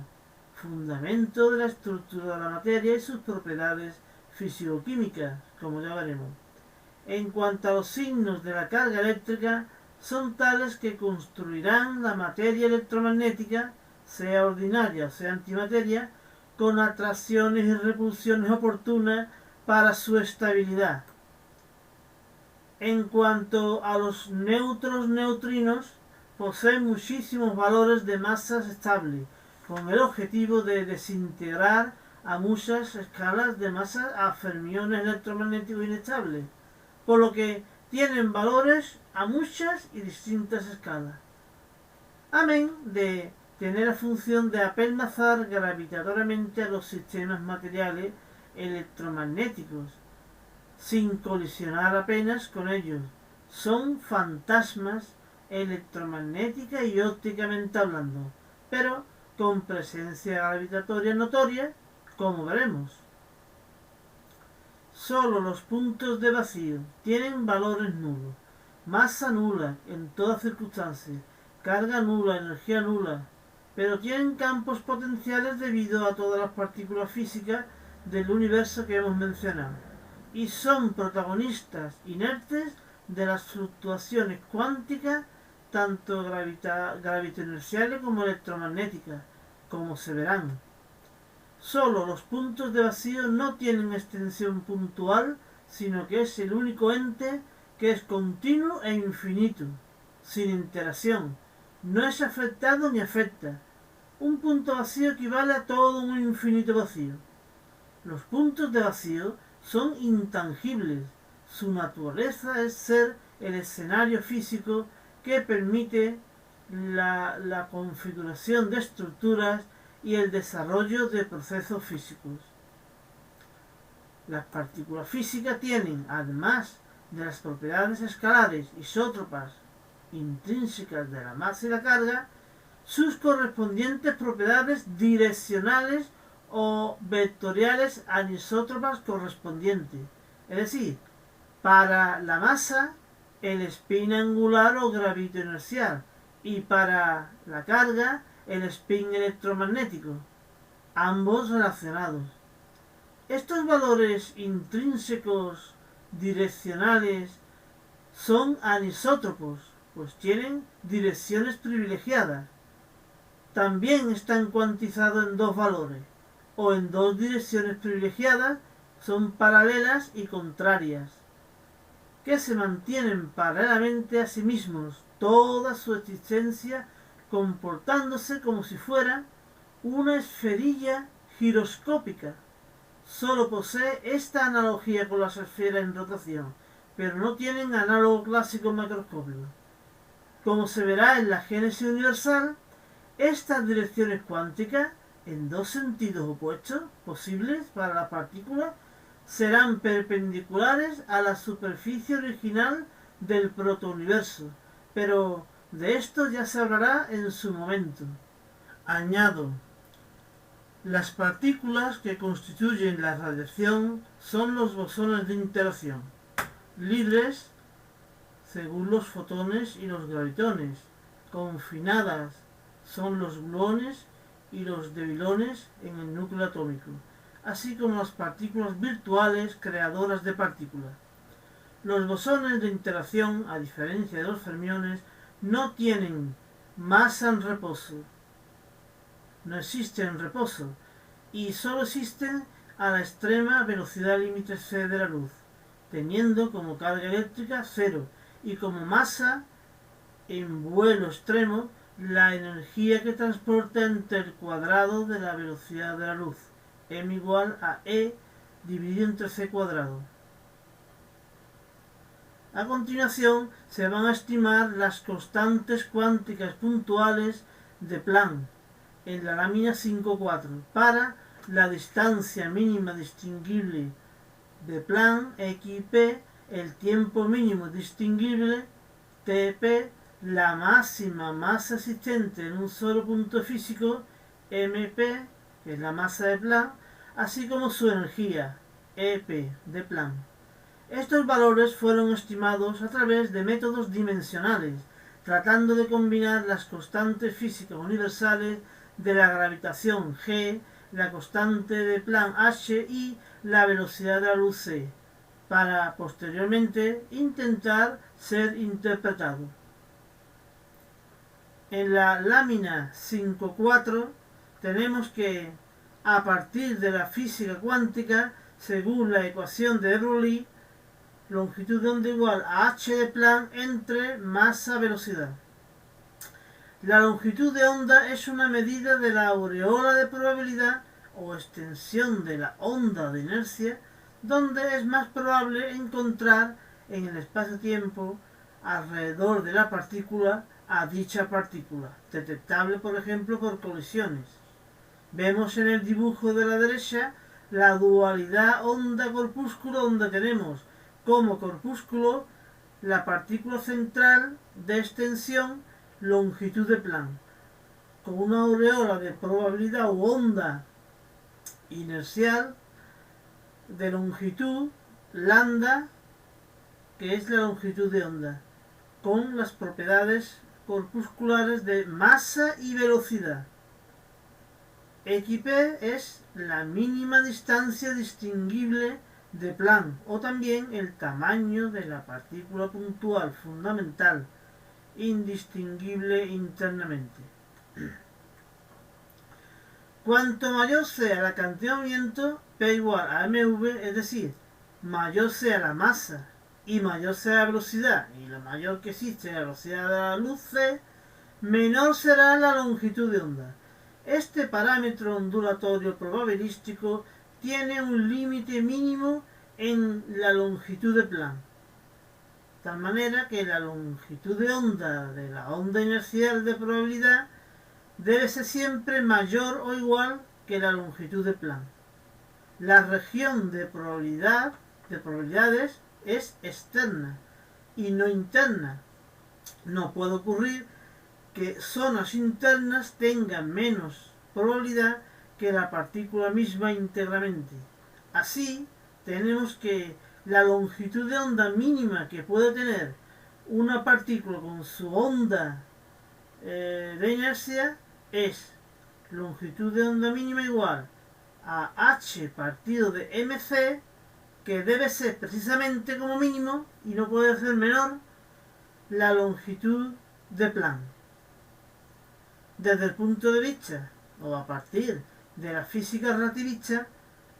fundamento de la estructura de la materia y sus propiedades fisicoquímicas, como ya veremos. En cuanto a los signos de la carga eléctrica, son tales que construirán la materia electromagnética, sea ordinaria o sea antimateria, con atracciones y repulsiones oportunas para su estabilidad. En cuanto a los neutrinos, poseen muchísimos valores de masas estables, con el objetivo de desintegrar a muchas escalas de masa a fermiones electromagnéticos inestables, por lo que tienen valores a muchas y distintas escalas. Amén de tener la función de apelmazar gravitatoriamente a los sistemas materiales electromagnéticos, sin colisionar apenas con ellos. Son fantasmas electromagnética y ópticamente hablando, pero con presencia gravitatoria notoria, como veremos. Solo los puntos de vacío tienen valores nulos, masa nula en todas circunstancias, carga nula, energía nula, pero tienen campos potenciales debido a todas las partículas físicas del universo que hemos mencionado, y son protagonistas inertes de las fluctuaciones cuánticas, tanto gravitoinerciales como electromagnéticas, como se verán. Solo los puntos de vacío no tienen extensión puntual, sino que es el único ente que es continuo e infinito, sin interacción. No es afectado ni afecta. Un punto vacío equivale a todo un infinito vacío. Los puntos de vacío son intangibles. Su naturaleza es ser el escenario físico que permite la configuración de estructuras y el desarrollo de procesos físicos. Las partículas físicas tienen, además de las propiedades escalares isótropas intrínsecas de la masa y la carga, sus correspondientes propiedades direccionales o vectoriales anisótropas correspondientes. Es decir, para la masa, el spin angular o gravitoinercial, y para la carga, el spin electromagnético, ambos relacionados. Estos valores intrínsecos direccionales son anisótropos, pues tienen direcciones privilegiadas. También están cuantizados en dos valores, o en dos direcciones privilegiadas, son paralelas y contrarias, que se mantienen paralelamente a sí mismos toda su existencia, comportándose como si fuera una esferilla giroscópica. Solo posee esta analogía con las esferas en rotación, pero no tienen análogo clásico macroscópico. Como se verá en la génesis universal, estas direcciones cuánticas, en dos sentidos opuestos posibles para la partícula, serán perpendiculares a la superficie original del protouniverso, pero de esto ya se hablará en su momento. Añado, las partículas que constituyen la radiación son los bosones de interacción, libres según los fotones y los gravitones, confinadas son los gluones y los debilones en el núcleo atómico, así como las partículas virtuales creadoras de partículas. Los bosones de interacción, a diferencia de los fermiones, no tienen masa en reposo, no existen en reposo, y solo existen a la extrema velocidad límite c de la luz, teniendo como carga eléctrica cero y como masa en vuelo extremo la energía que transporta entre el cuadrado de la velocidad de la luz, m igual a e dividido entre c cuadrado. A continuación se van a estimar las constantes cuánticas puntuales de Planck en la lámina 5.4 para la distancia mínima distinguible de Planck xp, el tiempo mínimo distinguible tp, la máxima masa existente en un solo punto físico mp, que es la masa de Planck, así como su energía ep de Planck. Estos valores fueron estimados a través de métodos dimensionales, tratando de combinar las constantes físicas universales de la gravitación g, la constante de Planck h y la velocidad de la luz c, para posteriormente intentar ser interpretado. En la lámina 5.4 tenemos que, a partir de la física cuántica, según la ecuación de Broglie, longitud de onda igual a h de Planck entre masa-velocidad. La longitud de onda es una medida de la aureola de probabilidad o extensión de la onda de inercia, donde es más probable encontrar en el espacio-tiempo alrededor de la partícula a dicha partícula, detectable por ejemplo por colisiones. Vemos en el dibujo de la derecha la dualidad onda-corpúsculo, donde tenemos como corpúsculo la partícula central de extensión longitud de Planck, con una aureola de probabilidad u onda inercial de longitud lambda, que es la longitud de onda, con las propiedades corpusculares de masa y velocidad. xp es la mínima distancia distinguible de Planck, o también el tamaño de la partícula puntual fundamental, indistinguible internamente. Cuanto mayor sea la cantidad de movimiento, P igual a mv, es decir, mayor sea la masa y mayor sea la velocidad, y la mayor que existe la velocidad de la luz c, menor será la longitud de onda. Este parámetro ondulatorio probabilístico tiene un límite mínimo en la longitud de Planck, de tal manera que la longitud de onda de la onda inercial de probabilidad debe ser siempre mayor o igual que la longitud de Planck. La región de probabilidades es externa y no interna. No puede ocurrir que zonas internas tengan menos probabilidad que la partícula misma íntegramente. Así, tenemos que la longitud de onda mínima que puede tener una partícula con su onda de inercia es longitud de onda mínima igual a h partido de mc, que debe ser precisamente como mínimo, y no puede ser menor, la longitud de Planck. Desde el punto de vista, o a partir de la física relativista,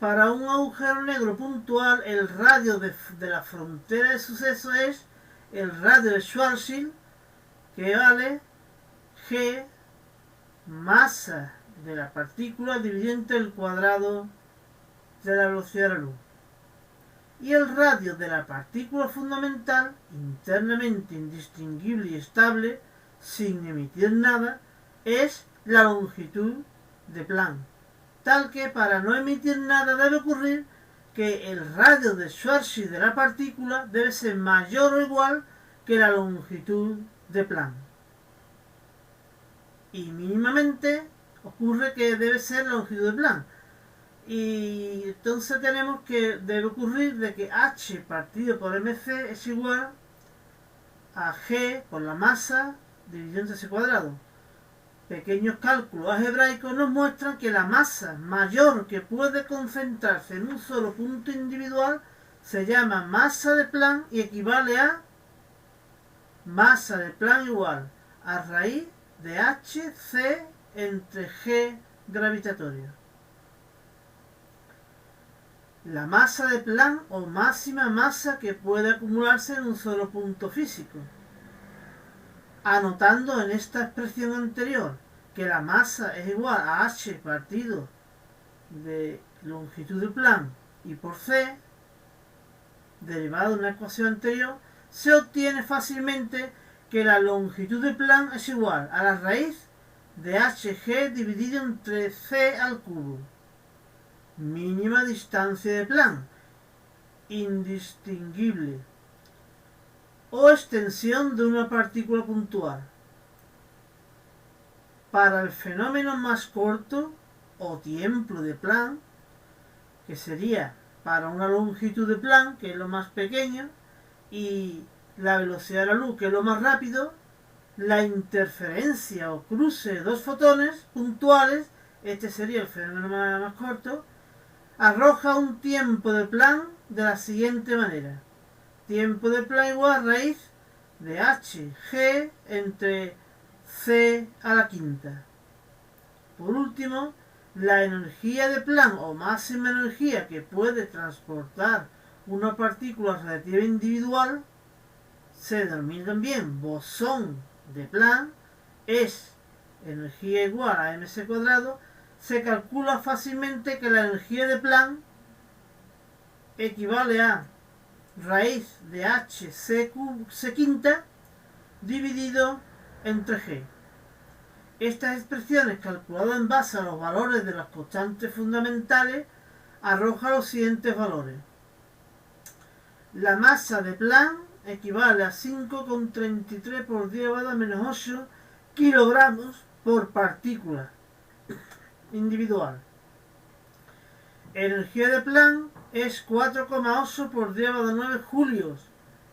para un agujero negro puntual el radio de la frontera de suceso es el radio de Schwarzschild, que vale g masa de la partícula dividido entre el cuadrado de la velocidad de la luz. Y el radio de la partícula fundamental, internamente indistinguible y estable, sin emitir nada, es la longitud de Planck, tal que para no emitir nada debe ocurrir que el radio de Schwarzschild de la partícula debe ser mayor o igual que la longitud de Planck. Y mínimamente ocurre que debe ser la longitud de Planck. Y entonces tenemos que debe ocurrir de que h partido por mc es igual a g por la masa dividido entre c cuadrado. Pequeños cálculos algebraicos nos muestran que la masa mayor que puede concentrarse en un solo punto individual se llama masa de Planck y equivale a masa de Planck igual a raíz de hc entre g gravitatorio. La masa de Planck o máxima masa que puede acumularse en un solo punto físico. Anotando en esta expresión anterior que la masa es igual a h partido de longitud de Planck y por c, derivada de una ecuación anterior, se obtiene fácilmente que la longitud de Planck es igual a la raíz de hg dividido entre c al cubo. Mínima distancia de Planck, indistinguible, o extensión de una partícula puntual. Para el fenómeno más corto, o tiempo de Planck, que sería para una longitud de Planck, que es lo más pequeño, y la velocidad de la luz, que es lo más rápido, la interferencia o cruce de dos fotones puntuales, este sería el fenómeno más corto, arroja un tiempo de Planck de la siguiente manera. Tiempo de Planck igual a raíz de hg entre c a la quinta. Por último, la energía de Planck o máxima energía que puede transportar una partícula relativa individual se denomina también bosón de Planck, es energía igual a mc cuadrado. Se calcula fácilmente que la energía de Planck equivale a raíz de c quinta dividido entre g. Estas expresiones calculadas en base a los valores de las constantes fundamentales arrojan los siguientes valores. La masa de Planck equivale a 5,33 por 10⁻⁻8 kilogramos por partícula individual. Energía de Planck es 4,8 por 10⁻⁹ julios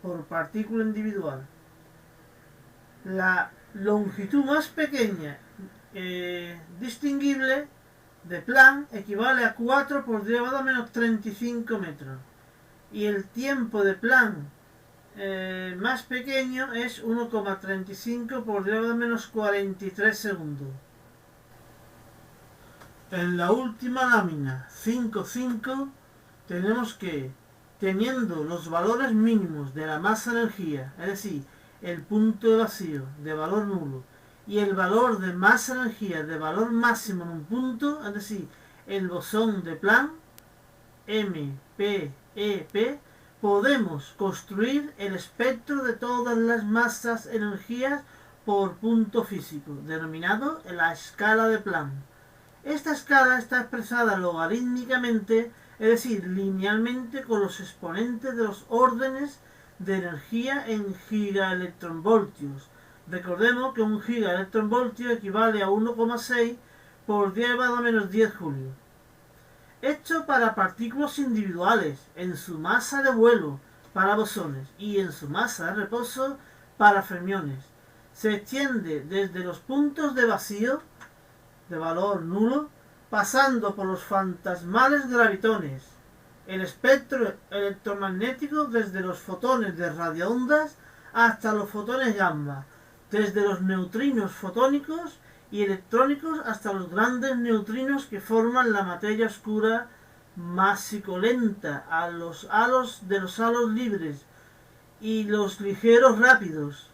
por partícula individual. La longitud más pequeña distinguible de Planck equivale a 4 por 10⁻⁻35 metros. Y el tiempo de Planck más pequeño es 1,35 por 10⁻⁻43 segundos. En la última lámina 5.5 tenemos que, teniendo los valores mínimos de la masa-energía, es decir, el punto de vacío de valor nulo y el valor de masa-energía de valor máximo en un punto, es decir, el bosón de Planck, M, P, E, P, podemos construir el espectro de todas las masas-energías por punto físico, denominado la escala de Planck. Esta escala está expresada logarítmicamente, es decir, linealmente con los exponentes de los órdenes de energía en gigaelectronvoltios, Recordemos que un gigaelectronvoltio equivale a 1,6 por 10 elevado a menos 10 julios. Esto para partículas individuales, en su masa de vuelo para bosones y en su masa de reposo para fermiones. Se extiende desde los puntos de vacío, de valor nulo, pasando por los fantasmales gravitones, el espectro electromagnético desde los fotones de radioondas hasta los fotones gamma, desde los neutrinos fotónicos y electrónicos hasta los grandes neutrinos que forman la materia oscura masicolenta, a los halos de los halos libres y los ligeros rápidos,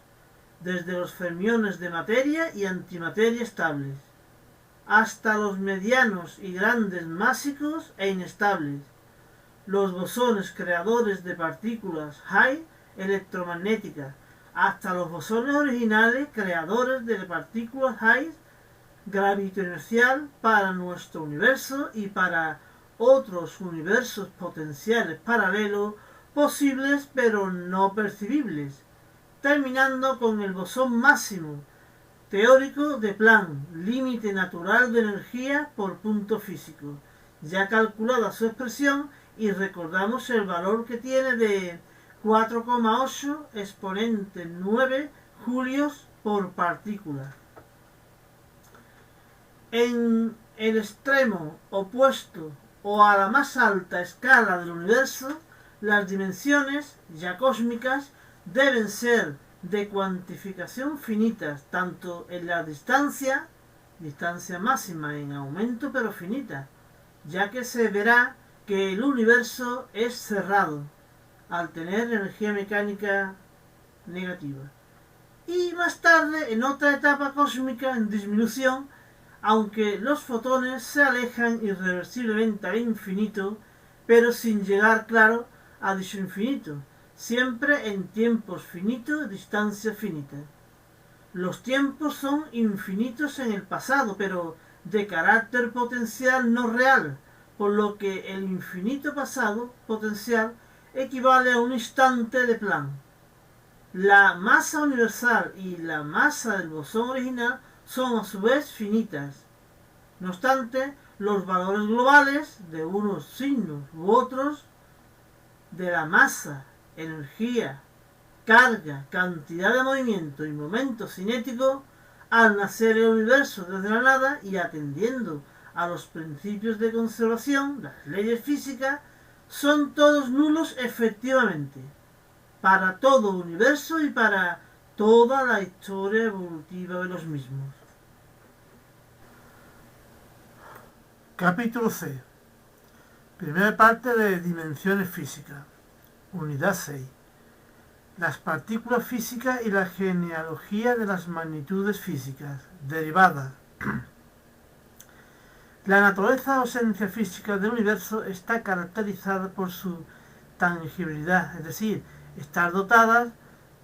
desde los fermiones de materia y antimateria estables, hasta los medianos y grandes másicos e inestables, los bosones creadores de partículas high electromagnéticas, hasta los bosones originales creadores de partículas high gravitoinercial para nuestro universo y para otros universos potenciales paralelos posibles pero no percibibles, terminando con el bosón máximo teórico de Planck, límite natural de energía por punto físico, ya calculada su expresión, y recordamos el valor que tiene de 4,8 exponente 9 julios por partícula. En el extremo opuesto o a la más alta escala del universo, las dimensiones, ya cósmicas, deben ser de cuantificación finitas, tanto en la distancia máxima en aumento pero finita, ya que se verá que el universo es cerrado, al tener energía mecánica negativa. Y más tarde, en otra etapa cósmica en disminución, aunque los fotones se alejan irreversiblemente al infinito, pero sin llegar, claro, a dicho infinito, siempre en tiempos finitos, distancia finita. Los tiempos son infinitos en el pasado, pero de carácter potencial no real, por lo que el infinito pasado potencial equivale a un instante de Planck. La masa universal y la masa del bosón original son a su vez finitas. No obstante, los valores globales de unos signos u otros de la masa, energía, carga, cantidad de movimiento y momento cinético, al nacer el universo desde la nada y atendiendo a los principios de conservación, las leyes físicas, son todos nulos efectivamente, para todo universo y para toda la historia evolutiva de los mismos. Capítulo C. Primera parte de Dimensiones Físicas. Unidad 6. Las partículas físicas y la genealogía de las magnitudes físicas. Derivadas. La naturaleza o esencia física del universo está caracterizada por su tangibilidad, es decir, estar dotadas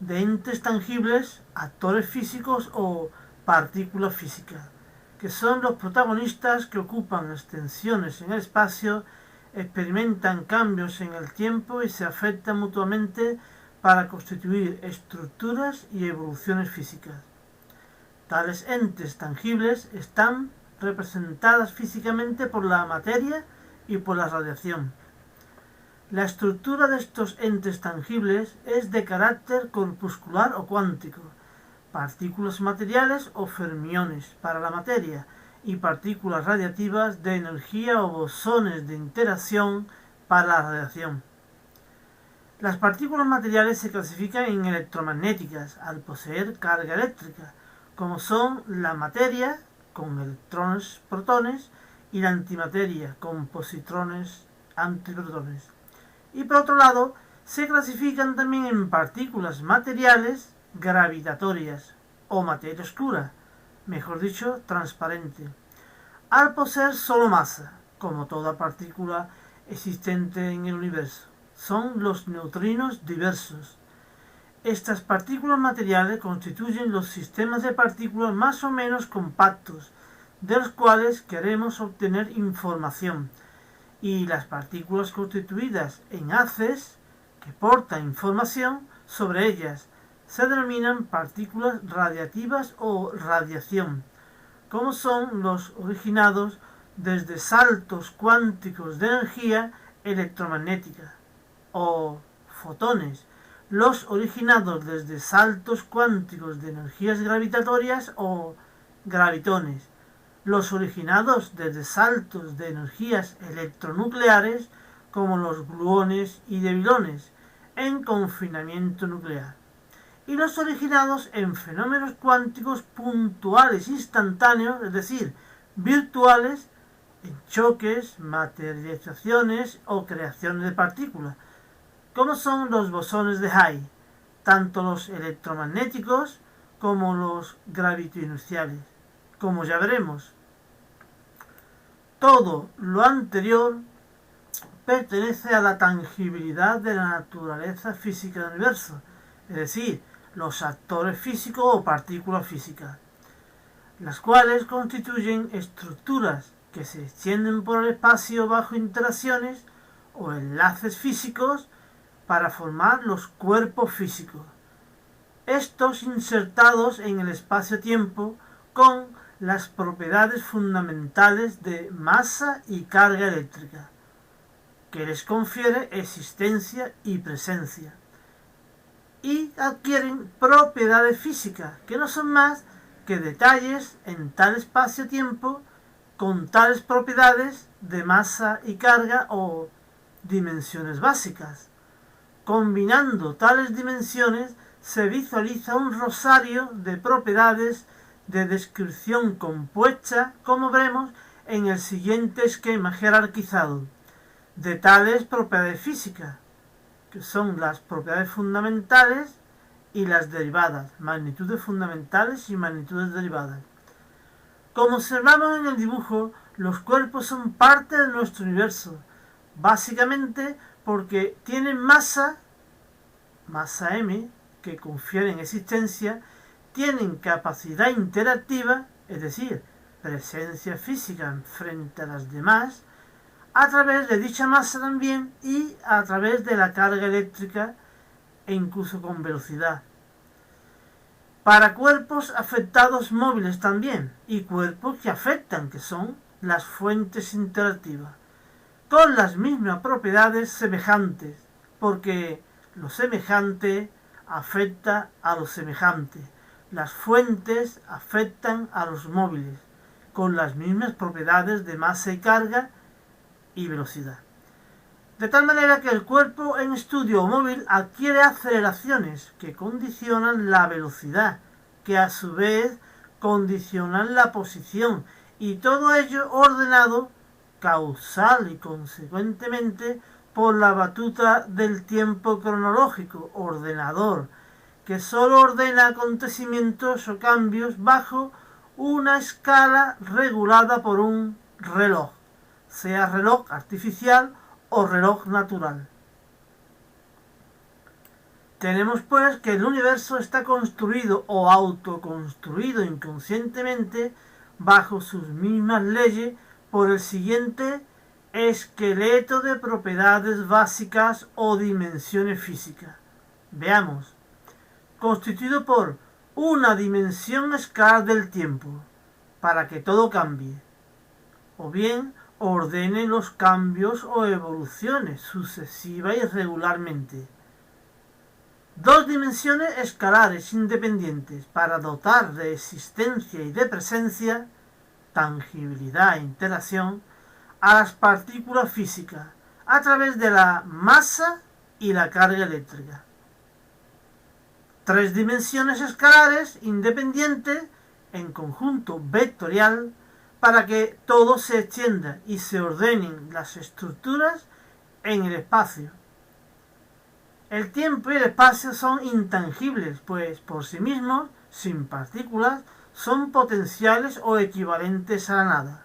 de entes tangibles, actores físicos o partículas físicas, que son los protagonistas que ocupan extensiones en el espacio, experimentan cambios en el tiempo y se afectan mutuamente para constituir estructuras y evoluciones físicas. Tales entes tangibles están representadas físicamente por la materia y por la radiación. La estructura de estos entes tangibles es de carácter corpuscular o cuántico, partículas materiales o fermiones para la materia y partículas radiativas de energía o bosones de interacción para la radiación. Las partículas materiales se clasifican en electromagnéticas al poseer carga eléctrica, como son la materia, con electrones, protones, y la antimateria, con positrones, antiprotones. Y por otro lado, se clasifican también en partículas materiales gravitatorias, o materia oscura, mejor dicho, transparente, al poseer solo masa, como toda partícula existente en el universo. Son los neutrinos diversos. Estas partículas materiales constituyen los sistemas de partículas más o menos compactos, de los cuales queremos obtener información, y las partículas constituidas en haces, que portan información sobre ellas, se denominan partículas radiativas o radiación, como son los originados desde saltos cuánticos de energía electromagnética, o fotones, los originados desde saltos cuánticos de energías gravitatorias o gravitones, los originados desde saltos de energías electronucleares como los gluones y debilones en confinamiento nuclear, y los originados en fenómenos cuánticos puntuales instantáneos, es decir, virtuales, en choques, materializaciones o creaciones de partículas, como son los bosones de Higgs, tanto los electromagnéticos como los gravitoinerciales. Como ya veremos, todo lo anterior pertenece a la tangibilidad de la naturaleza física del universo, es decir, los actores físicos o partículas físicas, las cuales constituyen estructuras que se extienden por el espacio bajo interacciones o enlaces físicos para formar los cuerpos físicos, estos insertados en el espacio-tiempo con las propiedades fundamentales de masa y carga eléctrica, que les confiere existencia y presencia, y adquieren propiedades físicas, que no son más que detalles en tal espacio-tiempo con tales propiedades de masa y carga o dimensiones básicas. Combinando tales dimensiones se visualiza un rosario de propiedades de descripción compuesta, como veremos en el siguiente esquema jerarquizado, de tales propiedades físicas, que son las propiedades fundamentales y las derivadas, magnitudes fundamentales y magnitudes derivadas. Como observamos en el dibujo, los cuerpos son parte de nuestro universo, básicamente porque tienen masa m, que confieren existencia, tienen capacidad interactiva, es decir, presencia física frente a las demás, a través de dicha masa también y a través de la carga eléctrica e incluso con velocidad. Para cuerpos afectados móviles también, y cuerpos que afectan, que son las fuentes interactivas, con las mismas propiedades semejantes, porque lo semejante afecta a lo semejante. Las fuentes afectan a los móviles, con las mismas propiedades de masa y carga y velocidad. De tal manera que el cuerpo en estudio o móvil adquiere aceleraciones que condicionan la velocidad, que a su vez condicionan la posición, y todo ello ordenado causal y consecuentemente por la batuta del tiempo cronológico, ordenador, que sólo ordena acontecimientos o cambios bajo una escala regulada por un reloj, sea reloj artificial o reloj natural. Tenemos pues que el universo está construido o autoconstruido inconscientemente bajo sus mismas leyes por el siguiente esqueleto de propiedades básicas o dimensiones físicas. Veamos. Constituido por una dimensión escalar del tiempo, para que todo cambie, o bien ordene los cambios o evoluciones sucesiva y regularmente. Dos dimensiones escalares independientes para dotar de existencia y de presencia, tangibilidad e interacción, a las partículas físicas a través de la masa y la carga eléctrica. Tres dimensiones escalares independientes en conjunto vectorial para que todo se extienda y se ordenen las estructuras en el espacio. El tiempo y el espacio son intangibles, pues por sí mismos, sin partículas, son potenciales o equivalentes a la nada.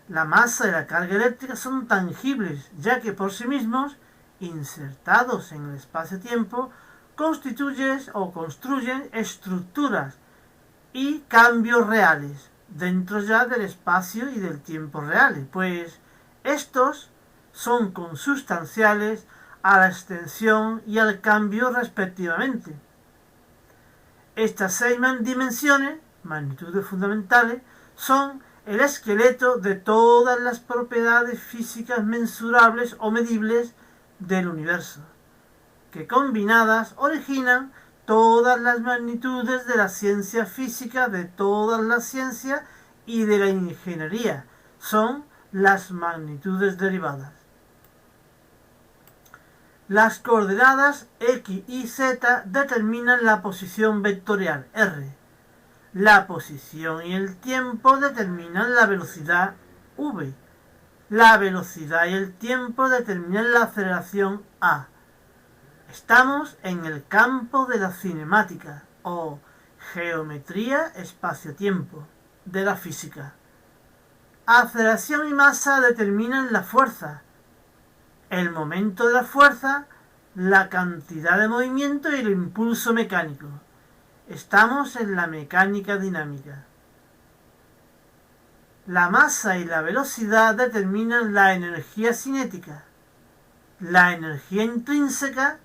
La masa y la carga eléctrica son tangibles, ya que por sí mismos, insertados en el espacio-tiempo, constituyen o construyen estructuras y cambios reales, dentro ya del espacio y del tiempo reales, pues estos son consustanciales a la extensión y al cambio respectivamente. Estas 6 dimensiones, magnitudes fundamentales, son el esqueleto de todas las propiedades físicas mensurables o medibles del universo, que combinadas originan todas las magnitudes de la ciencia física, de todas las ciencias y de la ingeniería. Son las magnitudes derivadas. Las coordenadas x y z determinan la posición vectorial r. La posición y el tiempo determinan la velocidad v. La velocidad y el tiempo determinan la aceleración a. Estamos en el campo de la cinemática o geometría espacio-tiempo de la física. Aceleración y masa determinan la fuerza, el momento de la fuerza, la cantidad de movimiento y el impulso mecánico. Estamos en la mecánica dinámica. La masa y la velocidad determinan la energía cinética, la energía intrínseca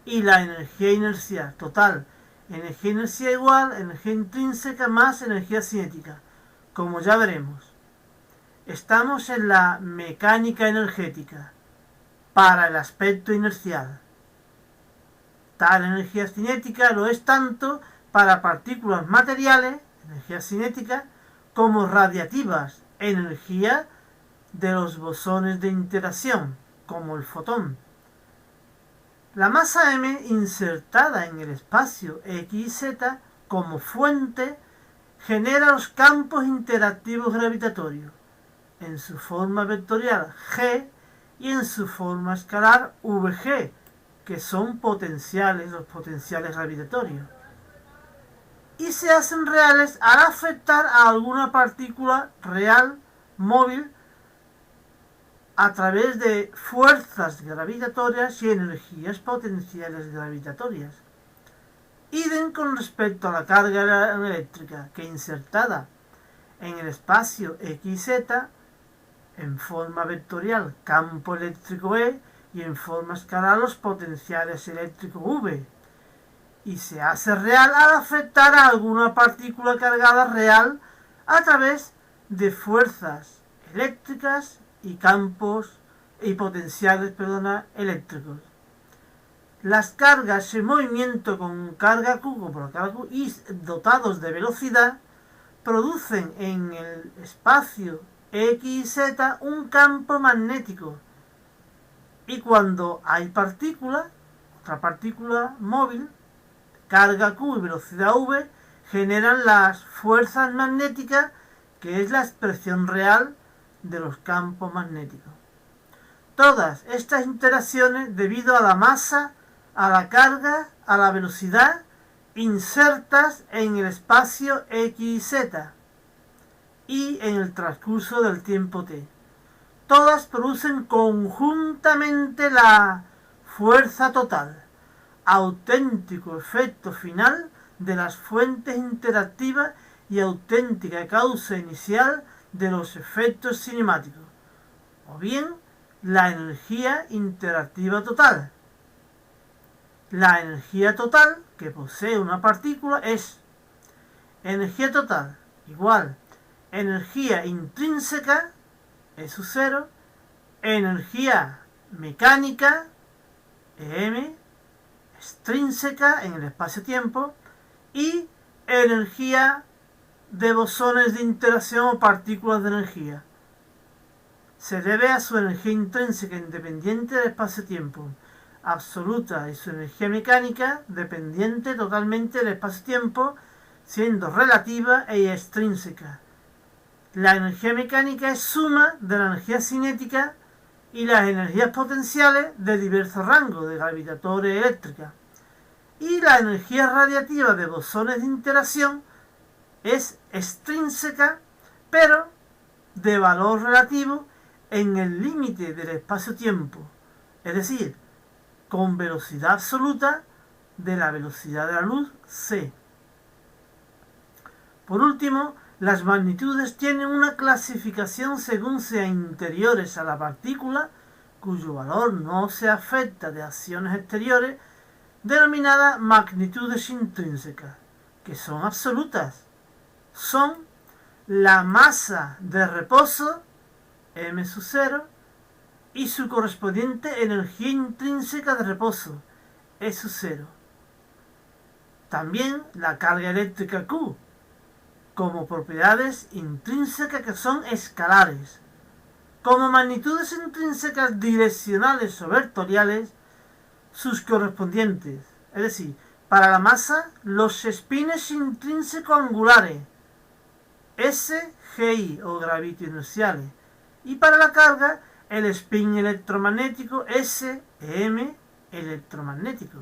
y la energía inercial. Total, energía inercial igual, energía intrínseca más energía cinética. Como ya veremos. Estamos en la mecánica energética para el aspecto inercial. Tal energía cinética lo es tanto para partículas materiales, energía cinética, como radiativas, energía de los bosones de interacción, como el fotón. La masa m insertada en el espacio x y z como fuente genera los campos interactivos gravitatorios en su forma vectorial g y en su forma escalar vg, que son potenciales, los potenciales gravitatorios, y se hacen reales al afectar a alguna partícula real móvil a través de fuerzas gravitatorias y energías potenciales gravitatorias. Idem con respecto a la carga eléctrica, que insertada en el espacio x y z en forma vectorial campo eléctrico E y en forma escalar los potenciales eléctricos V, y se hace real al afectar a alguna partícula cargada real a través de fuerzas eléctricas y campos y potenciales eléctricos. Las cargas en movimiento con carga Q y dotados de velocidad producen en el espacio X y Z un campo magnético, y cuando hay otra partícula móvil, carga Q y velocidad V, generan las fuerzas magnéticas, que es la expresión real de los campos magnéticos. Todas estas interacciones, debido a la masa, a la carga, a la velocidad, insertas en el espacio X y Z y en el transcurso del tiempo t. Todas producen conjuntamente la fuerza total, auténtico efecto final de las fuentes interactivas y auténtica causa inicial de los efectos cinemáticos, o bien la energía interactiva total. La energía total que posee una partícula es energía total igual energía intrínseca, E sub 0, energía mecánica, EM, extrínseca en el espacio-tiempo, y energía de bosones de interacción o partículas de energía. Se debe a su energía intrínseca independiente del espacio-tiempo absoluta y su energía mecánica dependiente totalmente del espacio-tiempo, siendo relativa e extrínseca. La energía mecánica es suma de la energía cinética y las energías potenciales de diversos rangos de gravitatoria y eléctrica. Y la energía radiativa de bosones de interacción es extrínseca, pero de valor relativo en el límite del espacio-tiempo, es decir, con velocidad absoluta de la velocidad de la luz c. Por último, las magnitudes tienen una clasificación según sean interiores a la partícula, cuyo valor no se afecta de acciones exteriores, denominada magnitudes intrínsecas, que son absolutas. Son la masa de reposo, m sub 0, y su correspondiente energía intrínseca de reposo, E sub 0. También la carga eléctrica Q, como propiedades intrínsecas que son escalares. Como magnitudes intrínsecas direccionales o vectoriales, sus correspondientes. Es decir, para la masa, los espines intrínsecos angulares, S, GI o gravito-inerciales. Y para la carga, el spin electromagnético S, M, electromagnético,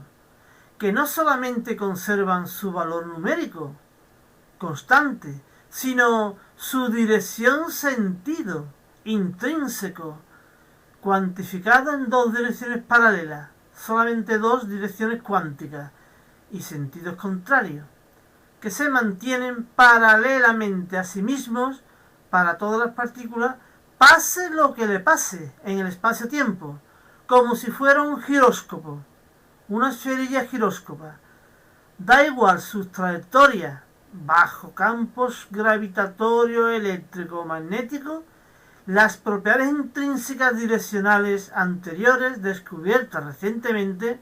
que no solamente conservan su valor numérico constante, sino su dirección sentido intrínseco, cuantificado en dos direcciones paralelas, solamente dos direcciones cuánticas y sentidos contrarios, que se mantienen paralelamente a sí mismos para todas las partículas, pase lo que le pase en el espacio-tiempo, como si fuera un giróscopo, una esferilla giróscopa. Da igual sus trayectorias bajo campos gravitatorios, eléctrico, magnéticos, las propiedades intrínsecas direccionales anteriores descubiertas recientemente,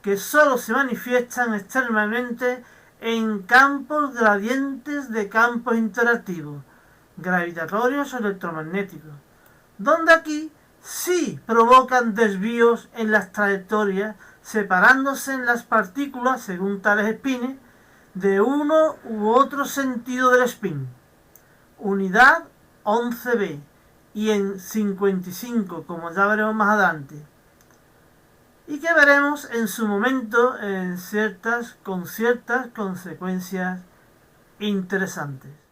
que sólo se manifiestan externamente en campos gradientes de campos interactivos, gravitatorios o electromagnéticos, donde aquí sí provocan desvíos en las trayectorias, separándose en las partículas, según tales espines, de uno u otro sentido del spin. Unidad 11b y en 55, como ya veremos más adelante, y que veremos en su momento con ciertas consecuencias interesantes.